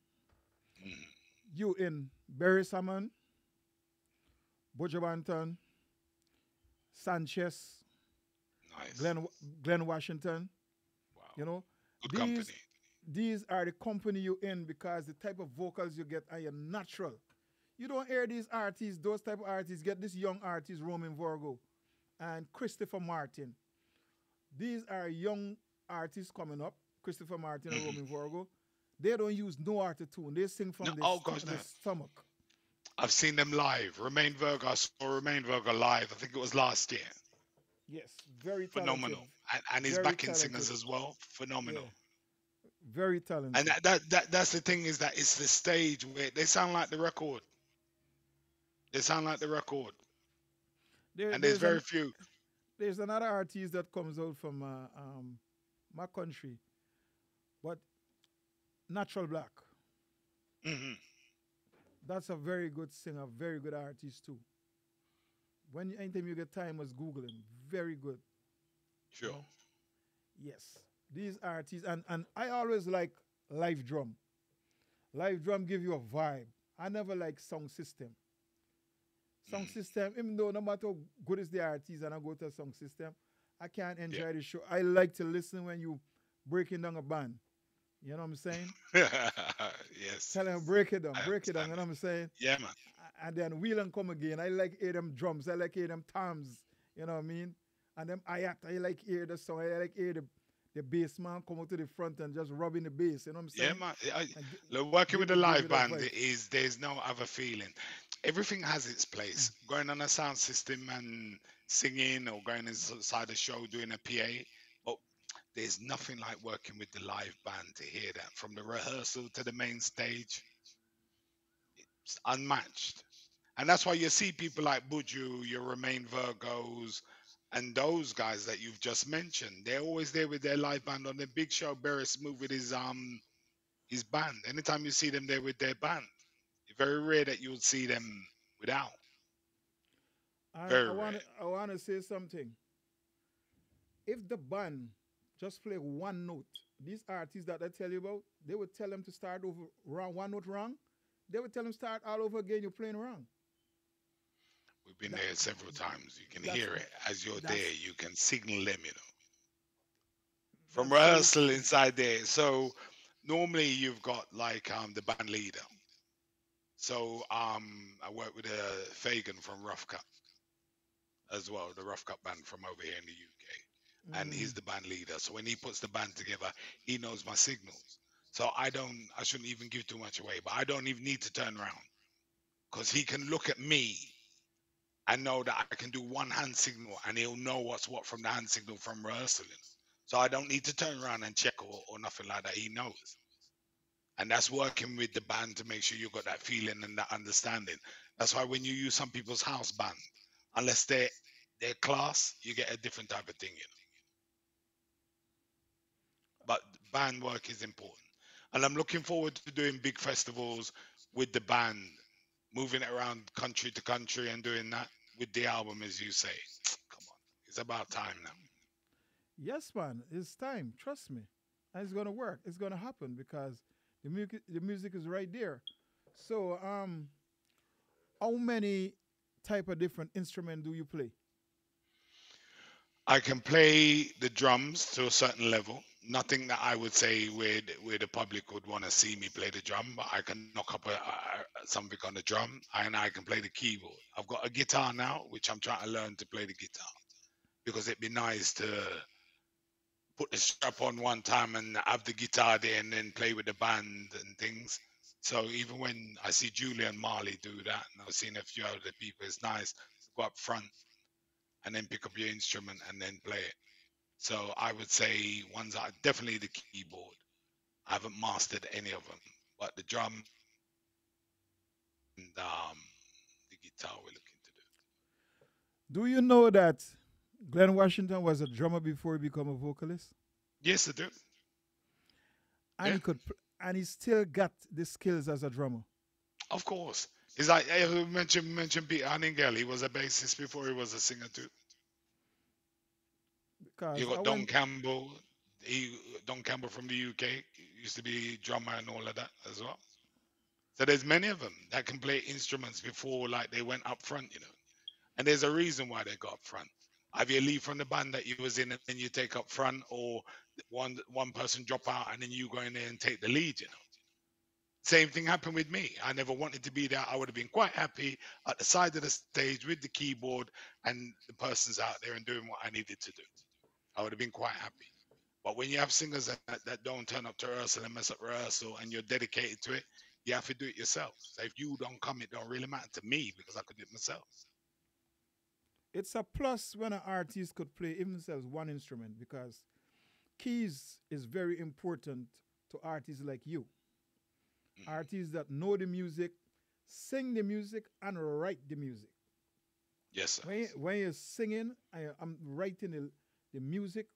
Mm, You in Barry Salmon, Bojo Banton, Sanchez, nice. Glenn Glenn Washington. Wow. You know, Good these company. these are the company you in because the type of vocals you get are your natural. You don't hear these artists, those type of artists, get this young artist, Roman Virgo and Christopher Martin. These are young artists coming up, Christopher Martin and Hmm. Roman Virgo. They don't use no auto-tune. They sing No, from oh gosh, no. the stomach. I've seen them live. Remain Virgo. I saw Remain Virgo live. I think it was last year. Yes, very talented. Phenomenal. And his Very backing talented. singers as well. Yeah, Phenomenal. very And talented. that's the thing is that it's the stage where they sound like the record. They sound like the record. There, And there's there's very an few. there's another artist that comes out from my country, but Natural Black. Hmm. That's a very good singer, very good artist too. Anytime you get time, must Google him. Very good, you Sure. know. Yes, these artists and I always like live drum. Live drum give you a vibe. I never like sound system. Sound Hmm. system, even though no matter how good is the artist and I go to a sound system, I can't Yeah. enjoy the show. I like to listen when you breaking down a band. You know what I'm saying? Yes. Tell them I break it down. You understand know it. what I'm saying? Yeah, man. And then wheel and come again. I like hear them drums. I like hear them toms. You know what I mean? And them ayat. I like hear the song. I like hear the bass man come out to the front and just rubbing the bass. You know what I'm Yeah, saying? man. And Look, working with a give live you that band vibe. is there's no other feeling. Everything has its place. Going on a sound system and singing or going inside a show doing a PA, but there's nothing like working with the live band to hear that from the rehearsal to the main stage. It's unmatched. And that's why you see people like Buju, your Remain Virgos, and those guys that you've just mentioned. They're always there with their live band on the big show. Barris move with his band. Anytime you see them there with their band, it's very rare that you would see them without. And Very rare. I wanna say something. If the band just play one note, these artists that I tell you about, they would tell them to start over wrong, one note wrong. They would tell them start all over again. You're playing wrong. We've been That there several times. You can that's hear it as you're that's there. You can signal them, from that's so rehearsal inside there. So normally you've got like the band leader. So I work with Fagan from Rough Cut as well, the Rough Cut band from over here in the UK, and mm, he's the band leader. So when he puts the band together, he knows my signals. So I shouldn't even give too much away, but I don't even need to turn around because he can look at me and know that I can do one hand signal and he'll know what's what from the hand signal from rehearsal. So I don't need to turn around and check or nothing like that. He knows. And that's working with the band to make sure you got that feeling and that understanding. That's why when you use some people's house band, unless they're class, you get a different type of thing. But band work is important. And I'm looking forward to doing big festivals with the band, moving it around country to country and doing that with the album, as you say. Come on. It's about time now. yes, man. It's time. Trust me, and it's gonna work. It's gonna happen because the music is right there. So, how many type of different instrument do you play? I can play the drums to a certain level. Nothing that I would say where the public would want to see me play the drum, but I can knock up something on the drum and I can play the keyboard. I've got a guitar now, which I'm trying to learn to play the guitar because it'd be nice to put the strap on one time and have the guitar there and then play with the band and things. So even when I see Julian Marley do that, and I've seen a few other people, it's nice to go up front and then pick up your instrument and then play it. So I would say ones are definitely the keyboard. I haven't mastered any of them, but the drum and the guitar we're looking to do. Do you know that Glenn Washington was a drummer before he became a vocalist, Yes, I do. and Yeah, and he still got the skills as a drummer. of course. It's like who mentioned Peter Hanningale. He was a bassist before he was a singer too. You Because I got Don went, Campbell. Don Campbell from the UK used to be drummer and all of that as well. So there's many of them that can play instruments before like they went up front. And there's a reason why they got up front. Either you leave from the band that you was in and then you take up front, or one person drop out and then you go in there and take the lead. Same thing happened with me. I never wanted to be there. I would have been quite happy at the side of the stage with the keyboard and the person's out there and doing what I needed to do. I would have been quite happy. But when you have singers that don't turn up to rehearsal and mess up rehearsal and you're dedicated to it, you have to do it yourself. So if you don't come, it don't really matter to me because I could do it myself. it's a plus when an artist could play even themselves one instrument because keys is very important to artists like you. Mhm. Artists that know the music, sing the music, and write the music. Yes, sir. When you're singing, I'm writing the music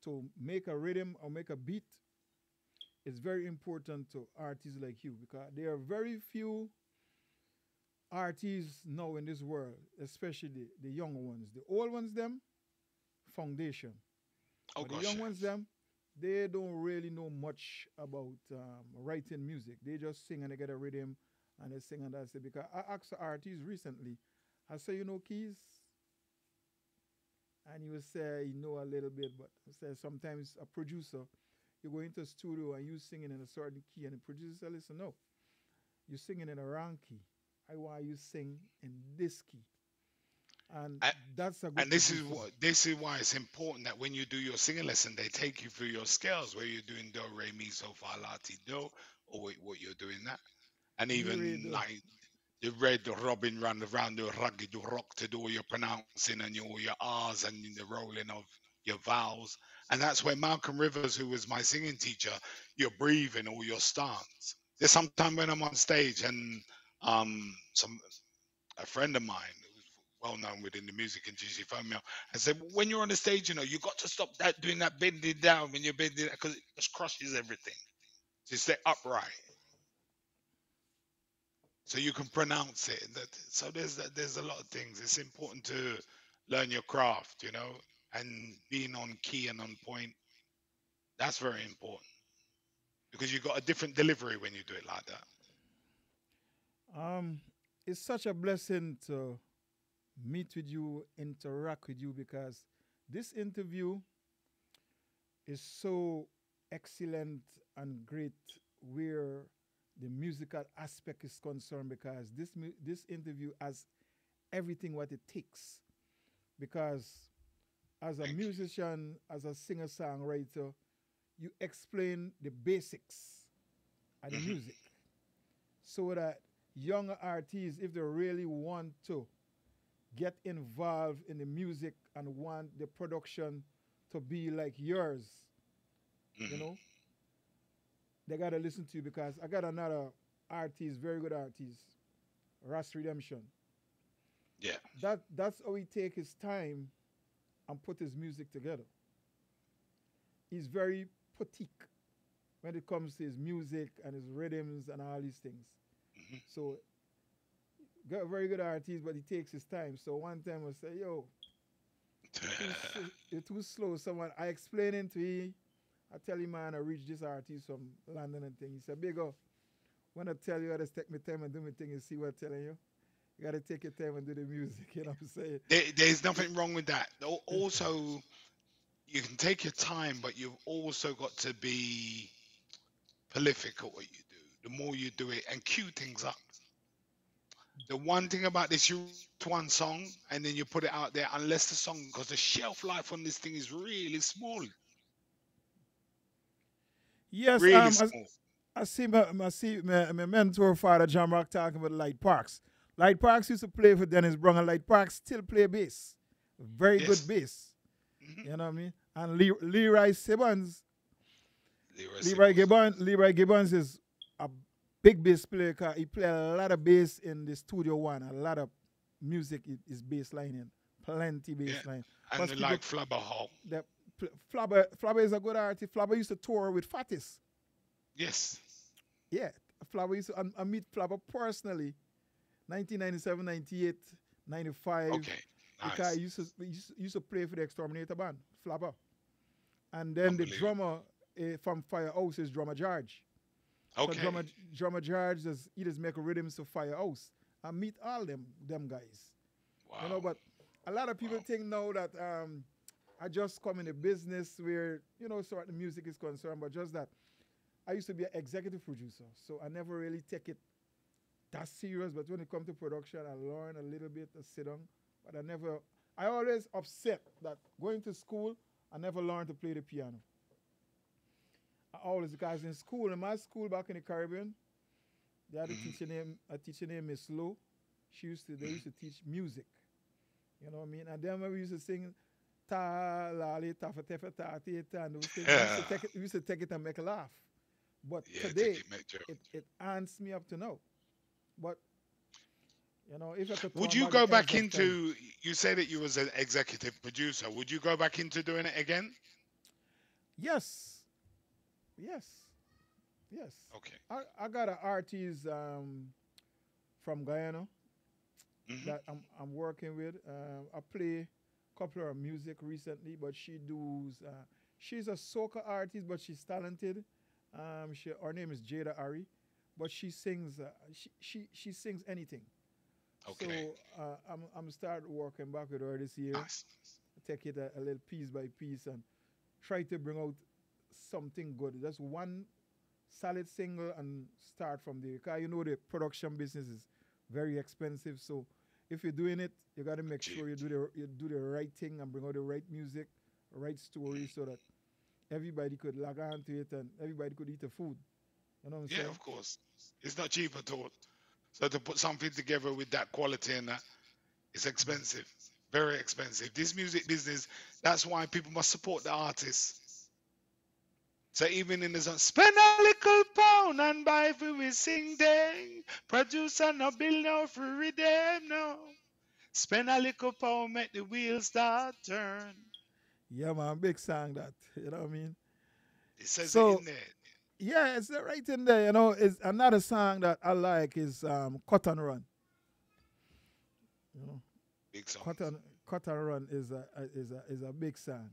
to make a rhythm or make a beat. It's very important to artists like you because there are very few artists now in this world, especially the young ones. The old ones, them, foundation. Oh But the gosh, young ones, them, they don't really know much about writing music. They just sing and they get a rhythm and they sing and that's it. Because I asked an artist recently, I say, you know, keys? And he will say, you know a little bit, but I say sometimes a producer, you go into a studio and you singing in a certain key and the producer say, listen, no, you're singing in a wrong key. I want you sing in this key. And I, that's a and good producer. this is why it's important that when you do your singing lesson, they take you through your scales where you're doing do, re, mi, so, fa, la, ti, do, or what you're doing that, and Me really even do. like the red robin run around the rugged rock to do all your pronouncing and all your R's and the rolling of your vowels. And that's where Malcolm Rivers, who was my singing teacher, your breathing or your stance. There's sometimes when I'm on stage and some a friend of mine who's well known within the music industry phoned me up and said, when you're on the stage, you got to stop that doing that bending down when you're bending because it just crushes everything. So stay upright so you can pronounce it. So there's a lot of things. It's important to learn your craft, and being on key and on point. That's very important because you got a different delivery when you do it like that. Um, it's such a blessing to meet with you, interact with you because this interview is so excellent and great where the musical aspect is concerned because this interview has everything what it takes because as a Thank you. musician, as a singer songwriter, you explain the basics of the Hmm. music so that younger artists, if they really want to get involved in the music and want the production to be like yours, you Hmm. know, they gotta listen to you because I got another artist, very good artist, Ras Redemption. Yeah. That's how he take his time and put his music together. He's very poetic when it comes to his music and his rhythms and all these things. Hmm. So got a very good artist, but he takes his time. So one time I say, yo, you're too slow. Someone I explaining to him, I tell him man, I reached this artist from London and thing. He said, big up. When I tell you I just take my time and do my thing and see what I'm telling you. You gotta take your time and do the music, you know what I'm saying? There's nothing wrong with that. Also, you can take your time, but you've also got to be prolific at what you do. The more you do it and cue things up. The one thing about this, you write one song and then you put it out there, unless the song, because the shelf life on this thing is really small, Yes, really small. I see my mentor father John Rock talking about Light Parks. Light Parks used to play for Dennis Brown and Light Parks still play bass. Very good Yes. bass. Hmm. You know what I mean? And Leroy Simmons, Leroy Leroy Sibbles. Gibbons, Leroy Gibbons is a big bass player. 'Cause he play a lot of bass in the studio one. A lot of music is bass line in. Plenty Yeah. bass line. And Plus the people like Flubber Hall. that Flabber is a good artist. Flabber used to tour with Fatis. Yes. Yeah. Flabber used to I meet Flabber personally 1997, 98, 95, Okay. because Nice. he used to play for the Exterminator band, Flabber. And then the Unbelievable. drummer from Firehouse is Drummer George. So Okay. drummer George he just make rhythms for Firehouse. I meet all them guys. You know, Wow. but a lot of people Wow. think now that I just come in a business where, sort of the music is concerned, but just that I used to be an executive producer. So I never really take it that serious, but when it comes to production, I learn a little bit, I sit down, but I always upset that going to school, I never learned to play the piano. I always, because in my school back in the Caribbean, they had Hmm. a teacher named Miss Lowe. They Hmm. used to teach music, you know what I mean? And then when we used to sing, ta la li ta fa te fa ta ti ta, and those things, Yeah. we used to take it and make a laugh. But Yeah. Take today, it, make joke. it ants me up to now. But if I could Would turn you back the go hands back of time, into? You say that you was an executive producer. Would you go back into doing it again? yes, yes, yes. Okay. I got an artist from Guyana Hmm. that I'm working with. I play a couple of her music recently, but she's a soca artist, but she's talented. Her name is Jada Ari, but she sings. She sings anything. So Okay. I'm start working back with her this year. Nice. Take it a little piece by piece and try to bring out something good. Just one solid single and start from there. Because the production business is very expensive. So if you're doing it, you got to make Cheap. sure you do the right thing and bring out the right music, right story, so that everybody could log on to it and everybody could eat the food. You know what I'm Yeah, saying? of course. It's not cheap at all. So to put something together with that quality and that, it's expensive. Very expensive. This music business, that's why people must support the artists. So even in the song, spend a little pound and buy for we sing them. Producer no bill no free them no. Spend a little pound, make the wheels start turn. Yeah, man, big song that. You know what I mean? It says it So in there. yeah, it's right in there. It's another song that I like is Cut and Run. You know, Big Cut songs. and Cut and Run is a big song.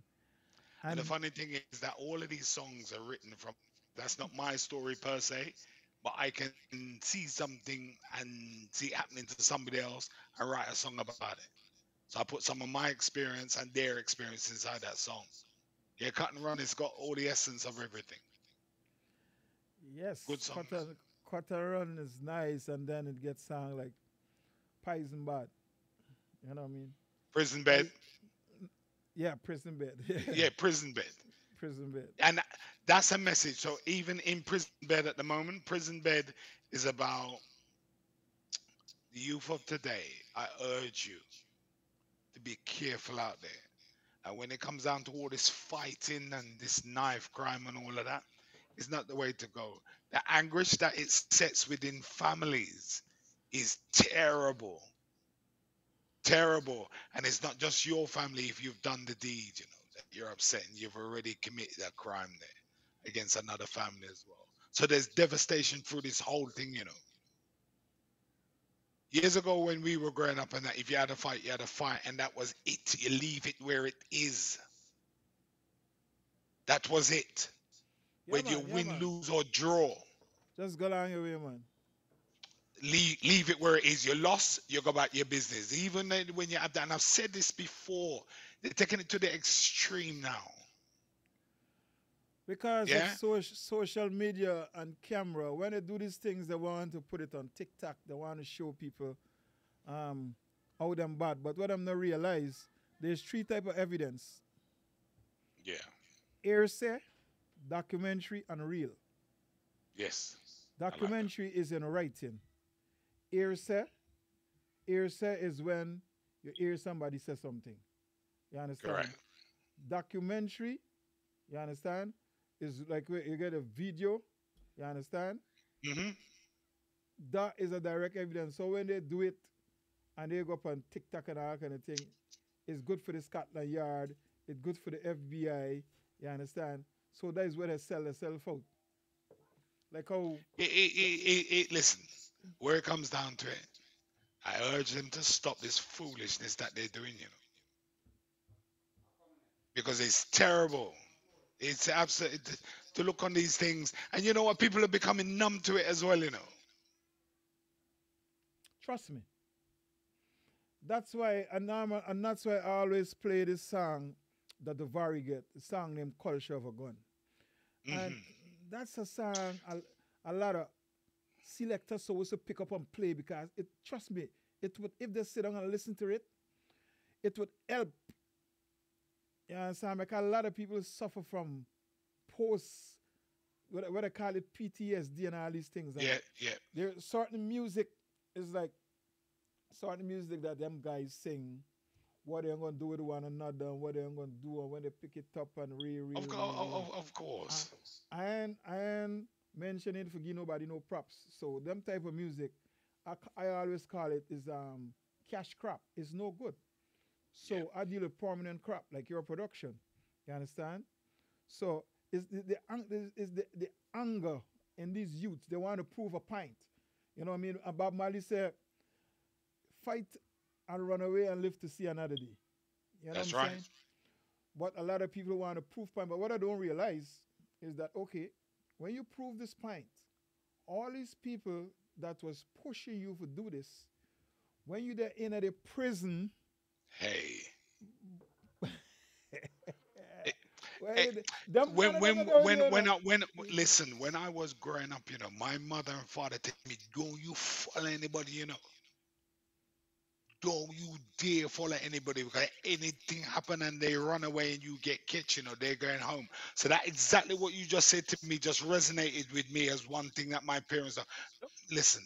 And the And funny thing is that all of these songs are written from, that's not my story per se, but I can see something and see it happening to somebody else and write a song about it. So I put some of my experience and their experience inside that song. Yeah, Cut and Run has got all the essence of everything. Yes, Good songs. quarter run is nice, and then it gets sung like Poison Bad. You know what I mean? Prison Bed. Pi- yeah, Prison Bed. Yeah, Prison Bed. Prison Bed. And that's a message. So even in Prison Bed at the moment, Prison Bed is about the youth of today. I urge you to be careful out there. And when it comes down to all this fighting and this knife crime and all of that, it's not the way to go. The anguish that it sets within families is terrible, terrible. And it's not just your family if you've done the deed, that you're upset and you've already committed a crime there against another family as well. So there's devastation through this whole thing. Years ago when we were growing up and that if you had a fight, you had a fight, and that was it. You leave it where it is. That was it. Yeah, When you man. Yeah, win, man. lose, or draw, Just go along your way, man. leave it where it is. You lost, you go back to your business. Even when you have that, and I've said this before, they're taking it to the extreme now. Because of Yeah? social media and camera, when they do these things, they want to put it on TikTok. They want to show people um, how them bad. But what I'm not realize, there's three type of evidence: Yeah. hearsay, documentary, and real. Yes. I like that. Documentary is in writing. Hearsay, hearsay is when you hear somebody say something. You understand? Correct. Documentary, you understand, is like where you get a video. You understand? Hmm. That is a direct evidence. So when they do it and they go up on TikTok and all kind of thing, it's good for the Scotland Yard. It's good for the FBI. You understand? So that is where they sell themselves out. Like how Listen, where it comes down to it, I urge them to stop this foolishness that they're doing, because it's terrible. It's absolutely to look on these things, and you know what? People are becoming numb to it as well. trust me. That's why and that's why I always play this song that the Vari get, the song named Culture of a Gun. And Hmm. that's a song a lot of selectors supposed to pick up and play because it trust me, it would if they sit down and listen to it, it would help. You understand? Because a lot of people suffer from post what they call it PTSD and all these things. And Yeah, yeah. there's certain music is like certain music that them guys sing, what they're gonna do with one another, and what they're gonna do, and when they pick it up and Of course. I ain't mentioning for give nobody no props. So them type of music, I always call it is cash crop. It's no good. Yeah. So I deal with permanent crop like your production. You understand? So it's the anger in these youths. They want to prove a point. You know what I mean? And Bob Marley said, fight and run away and live to see another day. You know That's what I'm right. saying? But a lot of people want to prove point. But what I don't realize is that okay, when you prove this point, all these people that was pushing you to do this, when you there in the prison, Hey. well, Eh, them when listen, when I was growing up, my mother and father tell me, don't you follow anybody. Don't you dare follow anybody, because anything happen and they run away and you get catch, they're going home. So that exactly what you just said to me just resonated with me as one thing that my parents are. Listen,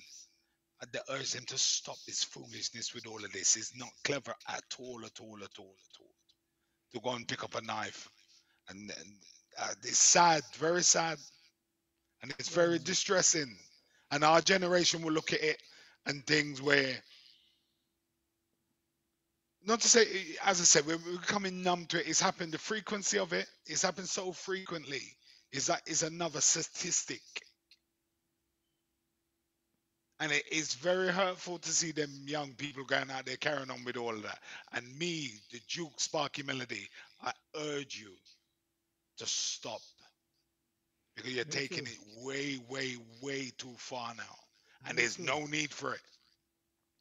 I urge them to stop this foolishness with all of this. It's not clever at all, at all, at all, at all. To go and pick up a knife, and it's sad, very sad, and it's yeah, very man. distressing. And our generation will look at it and things where, not to say, as I said, we're becoming numb to it. It's happened. The frequency of it, it's happened so frequently. Is another statistic, and it is very hurtful to see them young people going out there carrying on with all of that. And me, the Duke Sparky Melody, I urge you to stop, because you're Me taking too. it way, way, way too far now, and Me there's too. no need for it.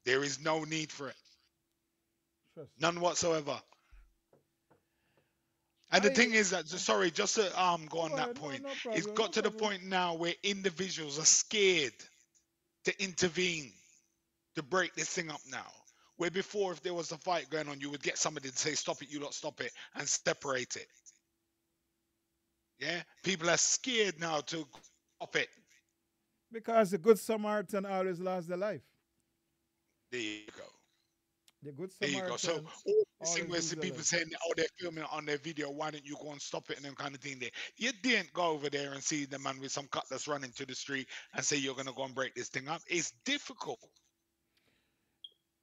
There is no need for it. Trust. None whatsoever. And the I thing is that, sorry, just to go on go that ahead. No, point, no it's problem. No got to the problem. point now where individuals are scared to intervene to break this thing up now. Where before, if there was a fight going on, you would get somebody to say, "Stop it, you lot, stop it," and separate it. Yeah, people are scared now to stop it. Because the good Samaritan always lost their life. There you go. The good There you go. So Samaritan all this thing always where lose see their people life. saying, "Oh, they're filming it on their video. Why don't you go and stop it?" and them kind of thing. There, you didn't go over there and see the man with some cutlass running to the street and say you're gonna go and break this thing up. It's difficult.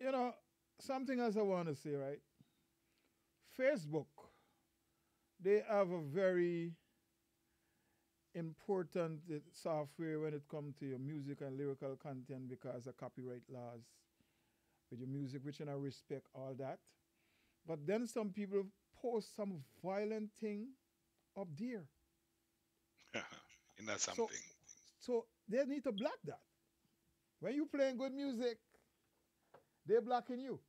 You know, something else I want to say, right? Facebook, they have a very important software when it comes to your music and lyrical content because of copyright laws with your music, which and I respect all that. But then some people post some violent thing up there. Isn't that So something? so they need to block that. When you playing good music, they're blocking you.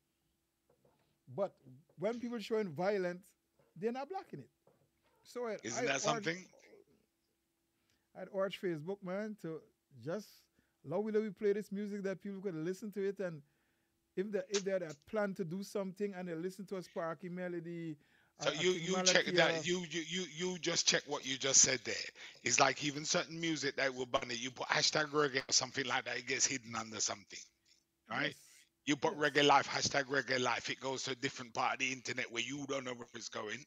But when people showing violence, they're not blocking it. So Isn't that something? I'd urge Facebook, man, to just love we play this music that people could listen to it, and if they had a plan to do something and they listen to a Sparky melody So or a you King check Malakia, that you just check what you just said there. It's like even certain music that will ban it. You put hashtag reggae or something like that, it gets hidden under something, right? yes, You put yes, reggae life, hashtag reggae life, it goes to a different part of the internet where you don't know where it's going.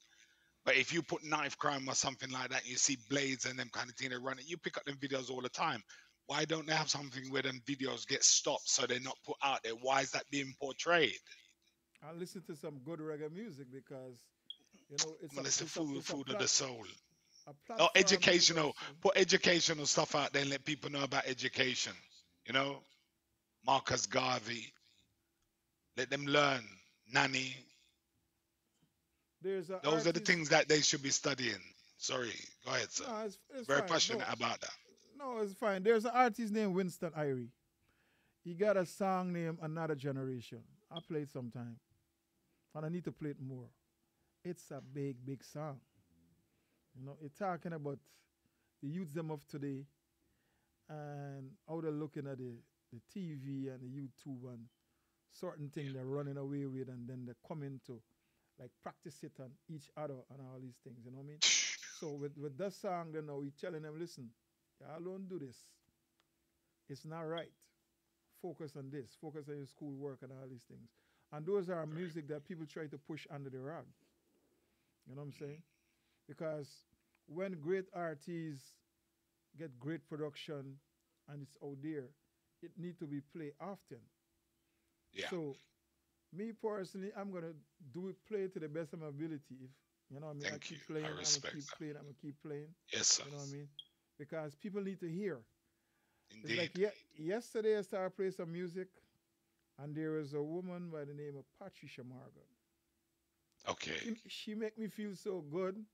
But if you put knife crime or something like that, you see blades and them kind of thing they run it. You pick up them videos all the time. Why don't they have something where them videos get stopped so they're not put out there? Why is that being portrayed? I listen to some good reggae music because it's Well, a it's the it's a food, it's a food of the soul. a Or platform to educational. also. Put educational stuff out there and let people know about education. You know, Marcus Garvey. Let them learn. Nanny. There's an Those are the artist. things that they should be studying. Sorry, go ahead, sir. No, it's Very fine. passionate about that. No, it's fine. There's an artist named Winston Irie. He got a song named Another Generation. I play it sometime, and I need to play it more. It's a big song. It's talking about the youths them of today and how they're looking at the TV and the YouTube and certain things they're running away with, and then they come into like practice it on each other and all these things. You know what I mean? So with that song, then now we telling them, listen, y'all don't do this. It's not right. Focus on this. Focus on your school work and all these things. And those are Right. music that people try to push under the rug. You know what I'm saying? Because when great artists get great production and it's out there, it need to be played often. Yeah. So me personally, I'm gonna do it, play to the best of my ability. If I mean, I Thank you. keep playing, I I'm gonna respect keep that. playing, I'm gonna keep playing. Yes, sir. You know what I mean? Because people need to hear. It's like Indeed. yesterday I started playing some music, and there was a woman by the name of Patricia Morgan. Okay. She make me feel so good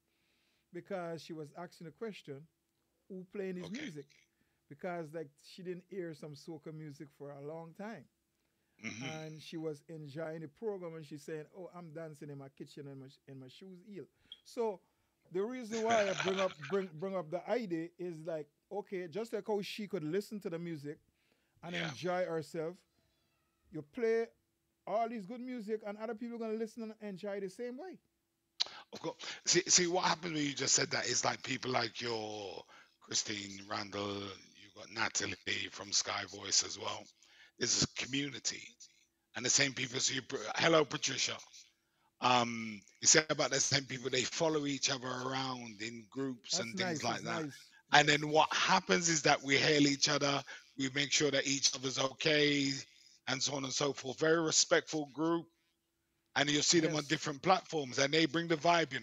because she was asking a question, who playing his Okay. music? Because like she didn't hear some soca music for a long time. Hmm. And she was enjoying the program and she's saying, "Oh, I'm dancing in my kitchen and my shoes heel." So the reason why I bring up the idea is like, okay, just like how she could listen to the music and Yeah. enjoy herself, you play all these good music and other people are gonna listen and enjoy the same way. Of course. See what happened when you just said that is like people like your Christine Randall, you got Natalie from Sky Voice as well. There's a community, and the same people. So hello, Patricia. You say about the same people. They follow each other around in groups That's and things nice. like It's that. nice. And Yes. then what happens is that we hail each other. We make sure that each other's okay, and so on and so forth. Very respectful group, and you'll see them on Yes. different platforms, and they bring the vibe.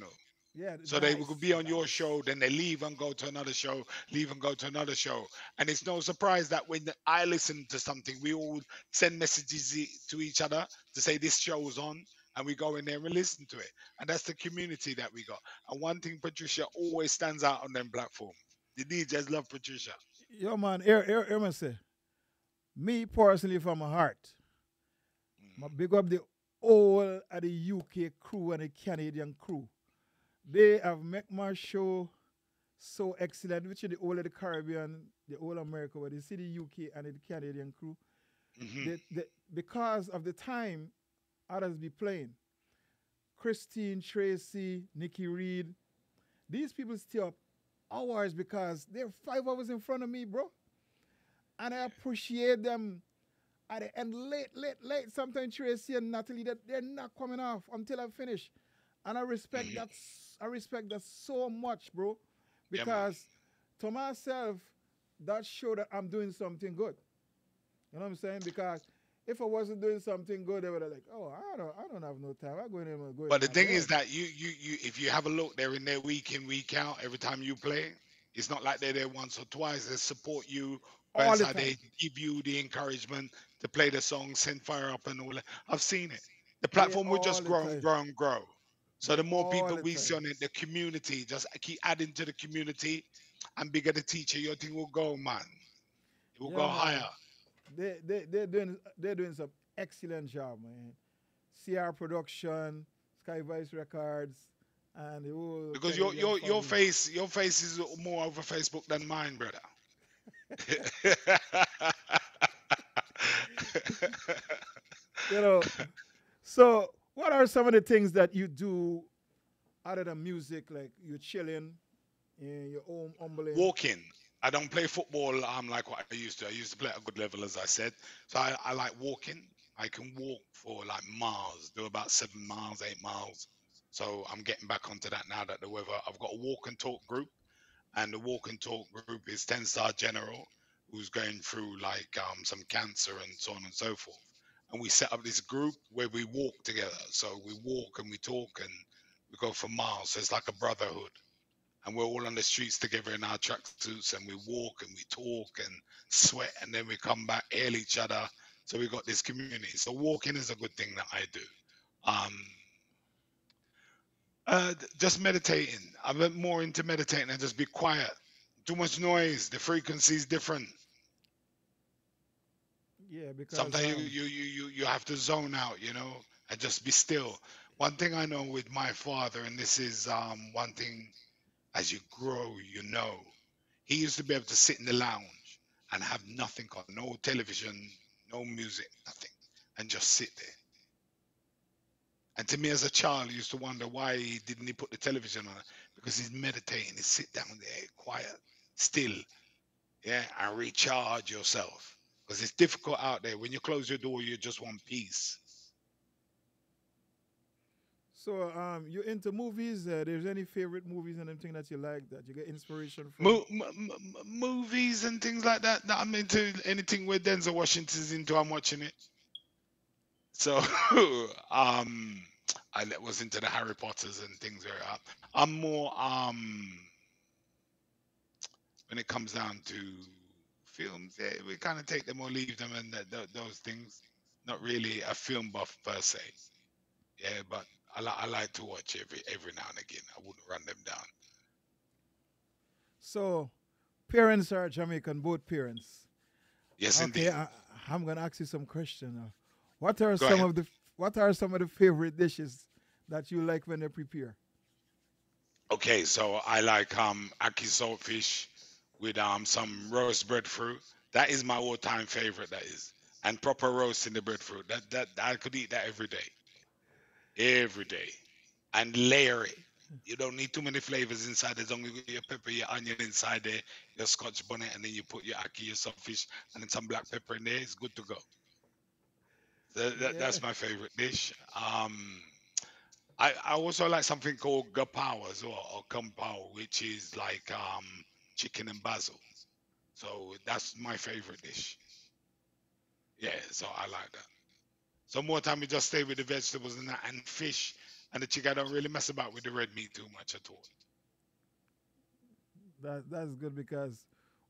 Yeah, So they will nice. be on your Nice. show, then they leave and go to another show, leave and go to another show. And it's no surprise that when I listen to something, we all send messages to each other to say this show's on, and we go in there and listen to it. And that's the community that we got. And one thing Patricia always stands out on them platform. The DJs love Patricia. Yo man, here man say, me personally from my heart, my Mhm. big up the all of the UK crew and the Canadian crew. They have made my show so excellent, which is the whole of the Caribbean, the whole America, but you see the UK and the Canadian crew. Hmm. Because of the time others be playing. Christine, Tracy, Nikki Reed, these people stay up hours because they're 5 hours in front of me, bro. And I appreciate them at the end, late. Sometimes Tracy and Natalie, that they're not coming off until I finish. And I respect Hmm. that. I respect that so much, bro, Yeah, man. because to myself, that show that I'm doing something good. You know what I'm saying? Because if I wasn't doing something good, they would have like, oh, I don't have no time. I go in But the my thing is bed that you if you have a look, they're in there week in, week out, every time you play. It's not like they're there once or twice. They support you, go all the inside, time. they give you the encouragement to play the song, send fire up and all that. I've seen it. The They platform will all just the grow and time. grow and grow. So They the more all people the we see time. on it, the community, just keep adding to the community and bigger the teacher, your thing will go, man. It will Yeah, go man. higher. They're doing some excellent job, man. CR Production, Sky Vice Records, and the whole Because Canadian family. your face is more over Facebook than mine, brother. You know. So, what are some of the things that you do other than music? Like you're chilling in your home, humbling. Walking. I don't play football like what I used to. I used to play at a good level, as I said. So I like walking. I can walk for like miles, do about 7 miles, 8 miles. So I'm getting back onto that now that the weather. I've got a walk and talk group, and the walk and talk group is 10-star general who's going through like some cancer and so on and so forth. And we set up this group where we walk together. So we walk and we talk and we go for miles. So it's like a brotherhood, and we're all on the streets together in our tracksuits, and we walk and we talk and sweat, and then we come back, hail each other. So we got this community. So walking is a good thing that I do. Um, just meditating. I've been more into meditating and just be quiet. Too much noise. The frequency is different. Yeah, because Sometimes you have to zone out, and just be still. One thing I know with my father, and this is one thing as you grow, he used to be able to sit in the lounge and have nothing on, no television, no music, nothing, and just sit there. And to me as a child, I used to wonder why didn't he put the television on? Because he's meditating, he's sit down there, quiet, still, yeah, and recharge yourself. Because it's difficult out there. When you close your door, you just want peace. so you into movies? There's any favorite movies and anything that you like that you get inspiration from? Movies and things like that. I'm into anything where Denzel Washington's into. I'm watching it. So, I was into the Harry Potters and things where I'm more when it comes down to films. Yeah, we kind of take them or leave them, and those things. Not really a film buff per se. Yeah, but I like to watch every now and again. I wouldn't run them down. So, parents are Jamaican, both parents. Yes, Okay, indeed. I'm gonna ask you some questions now. What are Go some ahead. of the What are some of the favorite dishes that you like when they prepare? Okay, so I like ackee saltfish with some roast breadfruit. That is my all-time favorite. That is, and proper roast in the breadfruit. That I could eat that every day, and layer it. You don't need too many flavors inside. There's only your pepper, your onion inside there, your Scotch bonnet, and then you put your ackee, your saltfish, and then some black pepper in there. It's good to go. Yeah. That's my favorite dish. I also like something called gapawa as well, or kampao, which is like chicken and basil. So that's my favorite dish. Yeah, so I like that. So more time we just stay with the vegetables and that and fish and the chicken. I don't really mess about with the red meat too much at all. That's good because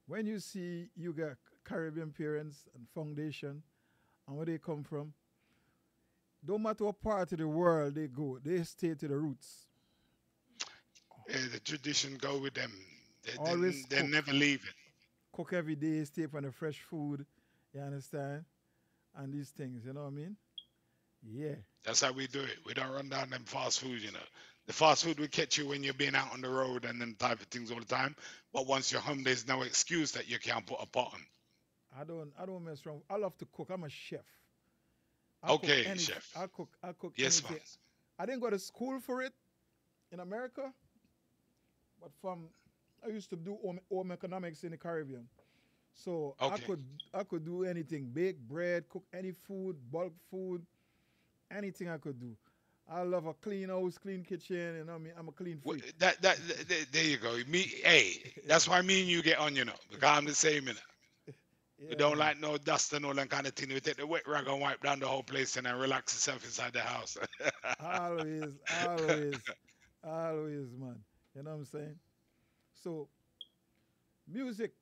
when you see you got Caribbean parents and foundation and where they come from, no matter what part of the world they go, they stay to the roots. Yeah, the tradition go with them. Always They never leave it. cook every day, stay on the fresh food. You understand? And these things, you know what I mean? Yeah. That's how we do it. We don't run down them fast food, you know. The fast food will catch you when you're being out on the road and them type of things all the time. But once you're home, there's no excuse that you can't put a pot on. I don't mess around. I love to cook. I'm a chef. I cook Okay, any chef. I cook Yes, man. anything. I didn't go to school for it in America, but from I used to do home economics in the Caribbean. So Okay. I could do anything. Bake bread, cook any food, bulk food, anything I could do. I love a clean house, clean kitchen, and I'm a clean freak. There you go. Hey, that's why me and you get on, you know, because I'm the same, you know. We Yeah, don't man. like no dust and all that kind of thing. We take the wet rag and wipe down the whole place and then relax yourself inside the house. Always, always, always, man. You know what I'm saying? So music,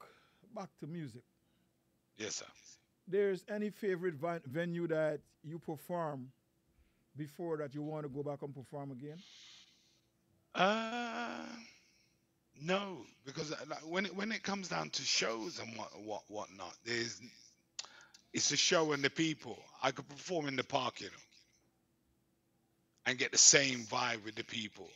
back to music. Yes, sir. There's any favorite venue that you perform before that you want to go back and perform again? Uh, no, because like, when it comes down to shows and whatnot, it's the show and the people. I could perform in the park, you know, and get the same vibe with the people.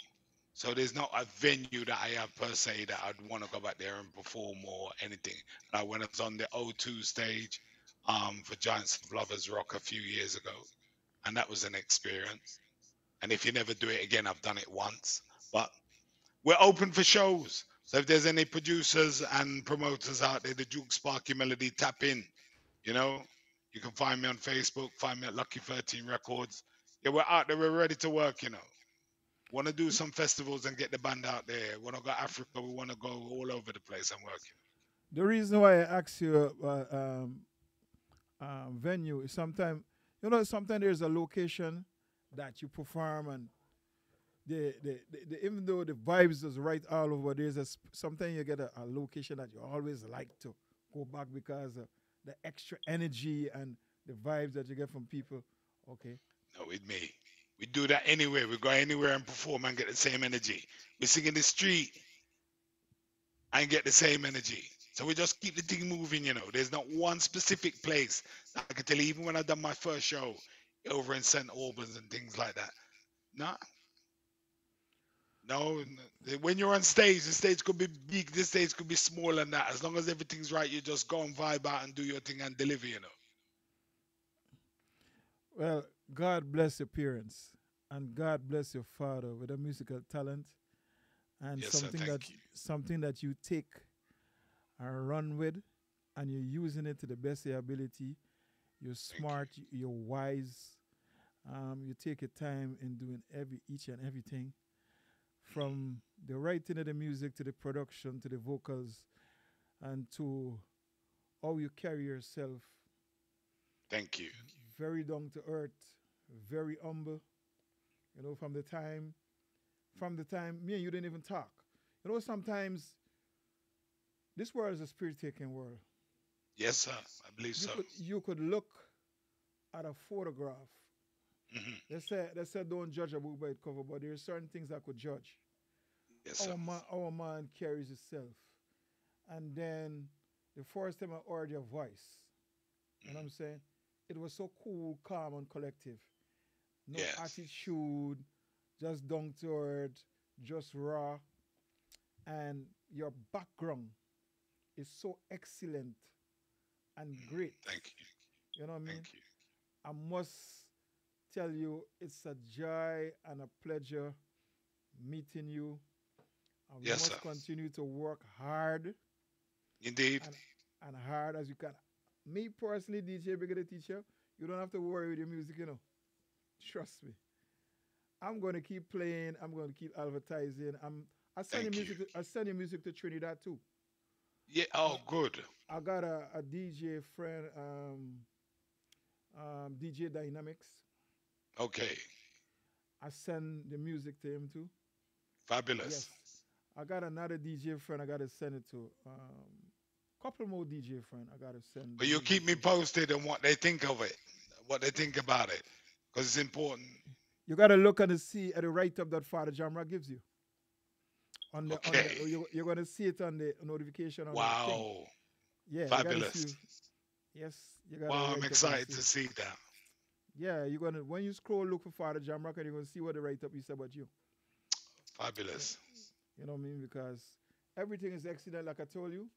So there's not a venue that I have per se that I'd want to go back there and perform or anything. Like when I was on the O2 stage, for Giants of Lovers Rock a few years ago, and that was an experience. And if you never do it again, I've done it once. But we're open for shows. So if there's any producers and promoters out there, the Duke Sparky Melody, tap in. You know, you can find me on Facebook, find me at Lucky 13 Records. Yeah, we're out there, we're ready to work, you know. Want to do some festivals and get the band out there. Want to go Africa, we want to go all over the place and work. The reason why I ask you venue is sometimes, sometimes there's a location that you perform and even though the vibes is right all over, there's sometimes you get a location that you always like to go back because of the extra energy and the vibes that you get from people. Okay. No, with me. We do that anywhere. We go anywhere and perform and get the same energy. We sing in the street and get the same energy. So we just keep the thing moving, you know. There's not one specific place. I can tell you, even when I done my first show over in St. Albans and things like that. Nah, no. When you're on stage, the stage could be big, the stage could be small and that. As long as everything's right, you just go and vibe out and do your thing and deliver, you know. Well, God bless your parents and God bless your father with a musical talent and Yes, sir. Thank you. something that you take and run with and you're using it to the best of your ability. You're Thank smart, you're wise. You take your time in doing each and everything from the writing of the music to the production to the vocals and to how you carry yourself. Thank you. Very down to earth, very humble. From the time me and you didn't even talk. Sometimes this world is a spirit taking world. Yes, sir. I believe so. You could look at a photograph. Hmm. They say don't judge a book by its cover, but there are certain things I could judge. Yes, sir. Our man carries itself. And then the first time I heard your voice, you know what I'm saying? It was so cool, calm, and collective. No Yes. attitude, just down to earth, just raw. And your background is so excellent and great. Thank you. You know what I mean? Thank you. I must tell you, it's a joy and a pleasure meeting you. And we Yes, must sir. continue to work hard Indeed. and hard as you can. Me personally, DJ Bigger the Teacher, you don't have to worry with your music. Trust me. I'm going to keep playing. I'm going to keep advertising. Thank you. I send you music to Trinidad too. Yeah. Oh, good. I got a DJ friend, DJ Dynamics. Okay. I send the music to him too. Fabulous. Yes. I got another DJ friend. I got to send it to. Couple more DJ friend. I got to send. But you keep me posted on what they think of it, what they think about it, because it's important. You got to look and see at the write up that Father Jamra gives you. Okay. You're going to see it on the notification. On the thing. Wow. Yeah. Fabulous. Yes. You got Wow, I'm excited to see that. Yeah, you're gonna when you scroll, look for Father Jamrock, and you're gonna see what the write up is about you. Yeah, Fabulous. you know what I mean? Because everything is excellent, like I told you.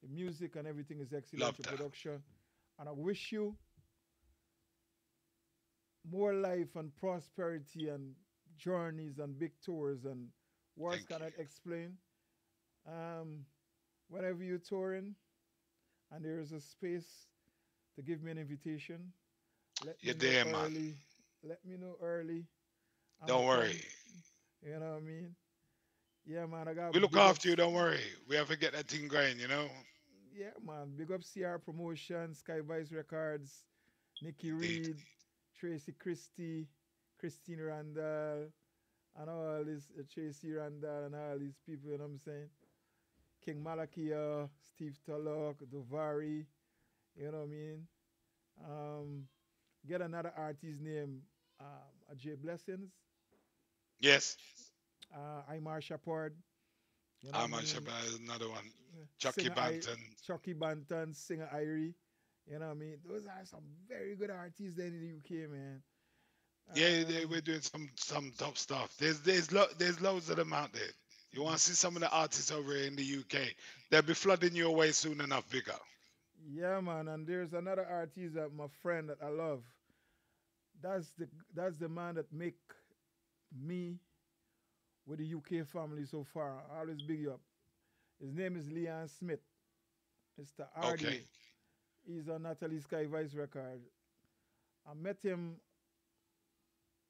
The music and everything is excellent. Love Your that. production, and I wish you more life and prosperity and journeys and big tours and words Thank you. cannot explain. Um, whenever you're touring and there is a space to give me an invitation, let me You're know there, man. early. Let me know early. I'ma Don't worry. come. You know what I mean? Yeah, man. I got We look big after you. ups. Don't worry. We have to get that thing going, you know? Yeah, man. Big up CR Promotion, Sky Vice Records, Nikki Indeed. Reed, Tracy Christie, Christine Randall, and all this Tracy Randall and all these people. You know what I'm saying? King Malakia, Steve Tulloch, Dovari. You know what I mean? Um, get another artist name, J Blessings, Yes. Imar Shepard. You know what I I'm on mean? Shabbat, another one. Chucky Singer Banton. Chucky Banton, singer Irie. You know what I mean? Those are some very good artists there in the UK, man. Yeah, Um, we're doing some top stuff. There's loads of them out there. You want to see some of the artists over here in the UK? They'll be flooding your way soon enough, bigger. yeah, man. And there's another artist that my friend that I love. That's the man that make me with the UK family so far. I always big you up. His name is Leon Smith, Mr. Okay. RDO. He's on Natalie Sky Vice record. I met him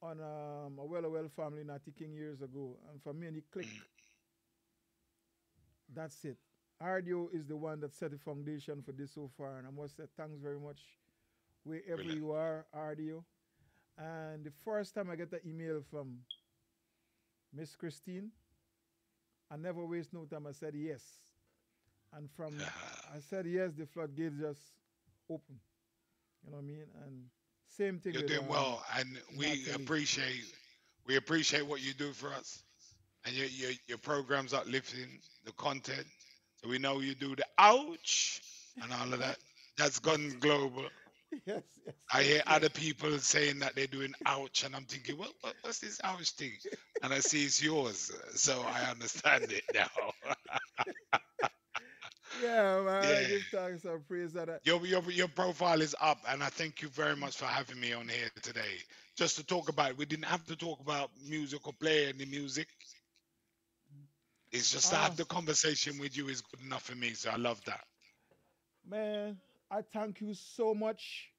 on a well family Natty King years ago, and for me and he click. Mm, That's it. RDO is the one that set the foundation for this so far, and I must say thanks very much wherever brilliant. you are, RDO. And the first time I get the email from Miss Christine, I never waste no time. I said yes, and from I said yes, the floodgates just open. You know what I mean? And same thing You're with doing well, and Natalie. we appreciate what you do for us, and your programs uplifting the content. So we know you do the ouch and all of that. That's gone global. Yes, yes, I yes, hear yes. other people saying that they're doing ouch, and I'm thinking, what's this ouch thing? And I see it's yours, so I understand it now. Yeah, man. I Yeah, give thanks and praise that. your profile is up, and I thank you very much for having me on here today. Just to talk about it. We didn't have to talk about music or play any music. It's just to Ah, have the conversation with you is good enough for me. So I love that. man, I thank you so much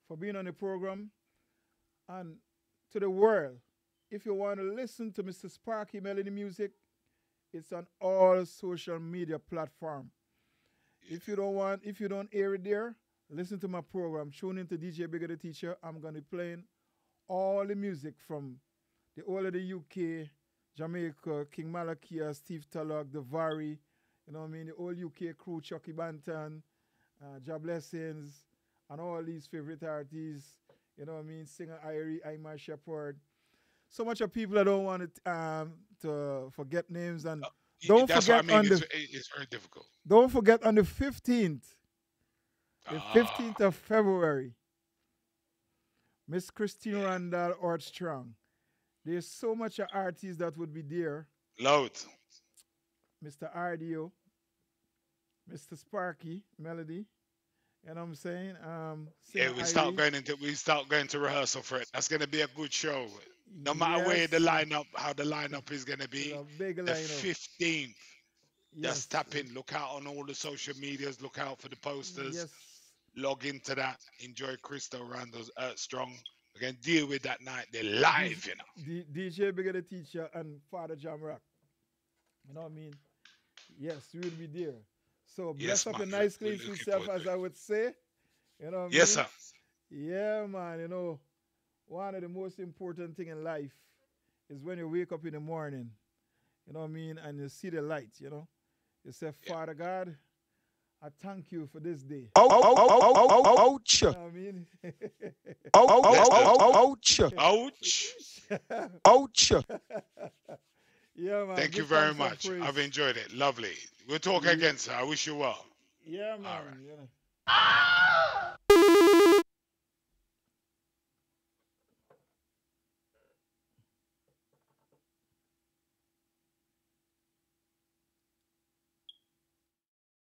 for being on the program and to the world. If you want to listen to Mr. Sparky Melody Music, it's on all social media platform. If you don't hear it there, listen to my program. Tune into DJ Bigger the Teacher. I'm gonna be playing all the music from the whole of the UK, Jamaica, King Malakia, Steve Tulloch, the Vari, you know what I mean, the old UK crew, Chucky Banton, Ja Blessings, and all these favorite artists, you know what I mean, singer Irie, Imar Shepard. So much of people I don't want to forget names and don't That's what I forget mean. on the It's very difficult. don't forget on the 15th, the Ah, 15th of February, Miss Christine Randall Ortstrong. There's so much artists that would be there. loads. Mr. RDO, Mr. Sparky, Melody, you know what I'm saying? Yeah, Singer Irie. we start going to rehearsal for it. That's going to be a good show. No matter where the Yes, lineup, how the lineup is going to it's be, a big the lineup. 15th. Yes, Just tap in. Look out on all the social medias. Look out for the posters. yes. Log into that. Enjoy Crystal Randall's Strong. We're going to deal with that night. They're live, you know. DJ Bigger the Teacher and Father Jamrock. You know what I mean? Yes, we will be there. So bless Yes, up man. your nice We're clean sweet looking self, forward to as it. I would say. You know what I Yes, mean? sir. Yeah, man. You know, one of the most important thing in life is when you wake up in the morning. You know what I mean? And you see the light, you know? You say, Yeah. Father God, I thank you for this day. Ouch. You know what I mean? Bless them. Ouch. Ouch. Ouch. Yeah, man. Thank you Give very thanks and much. praise. I've enjoyed it. Lovely. We'll talk Ye- again, sir. I wish you well. Yeah, All man. right. You know.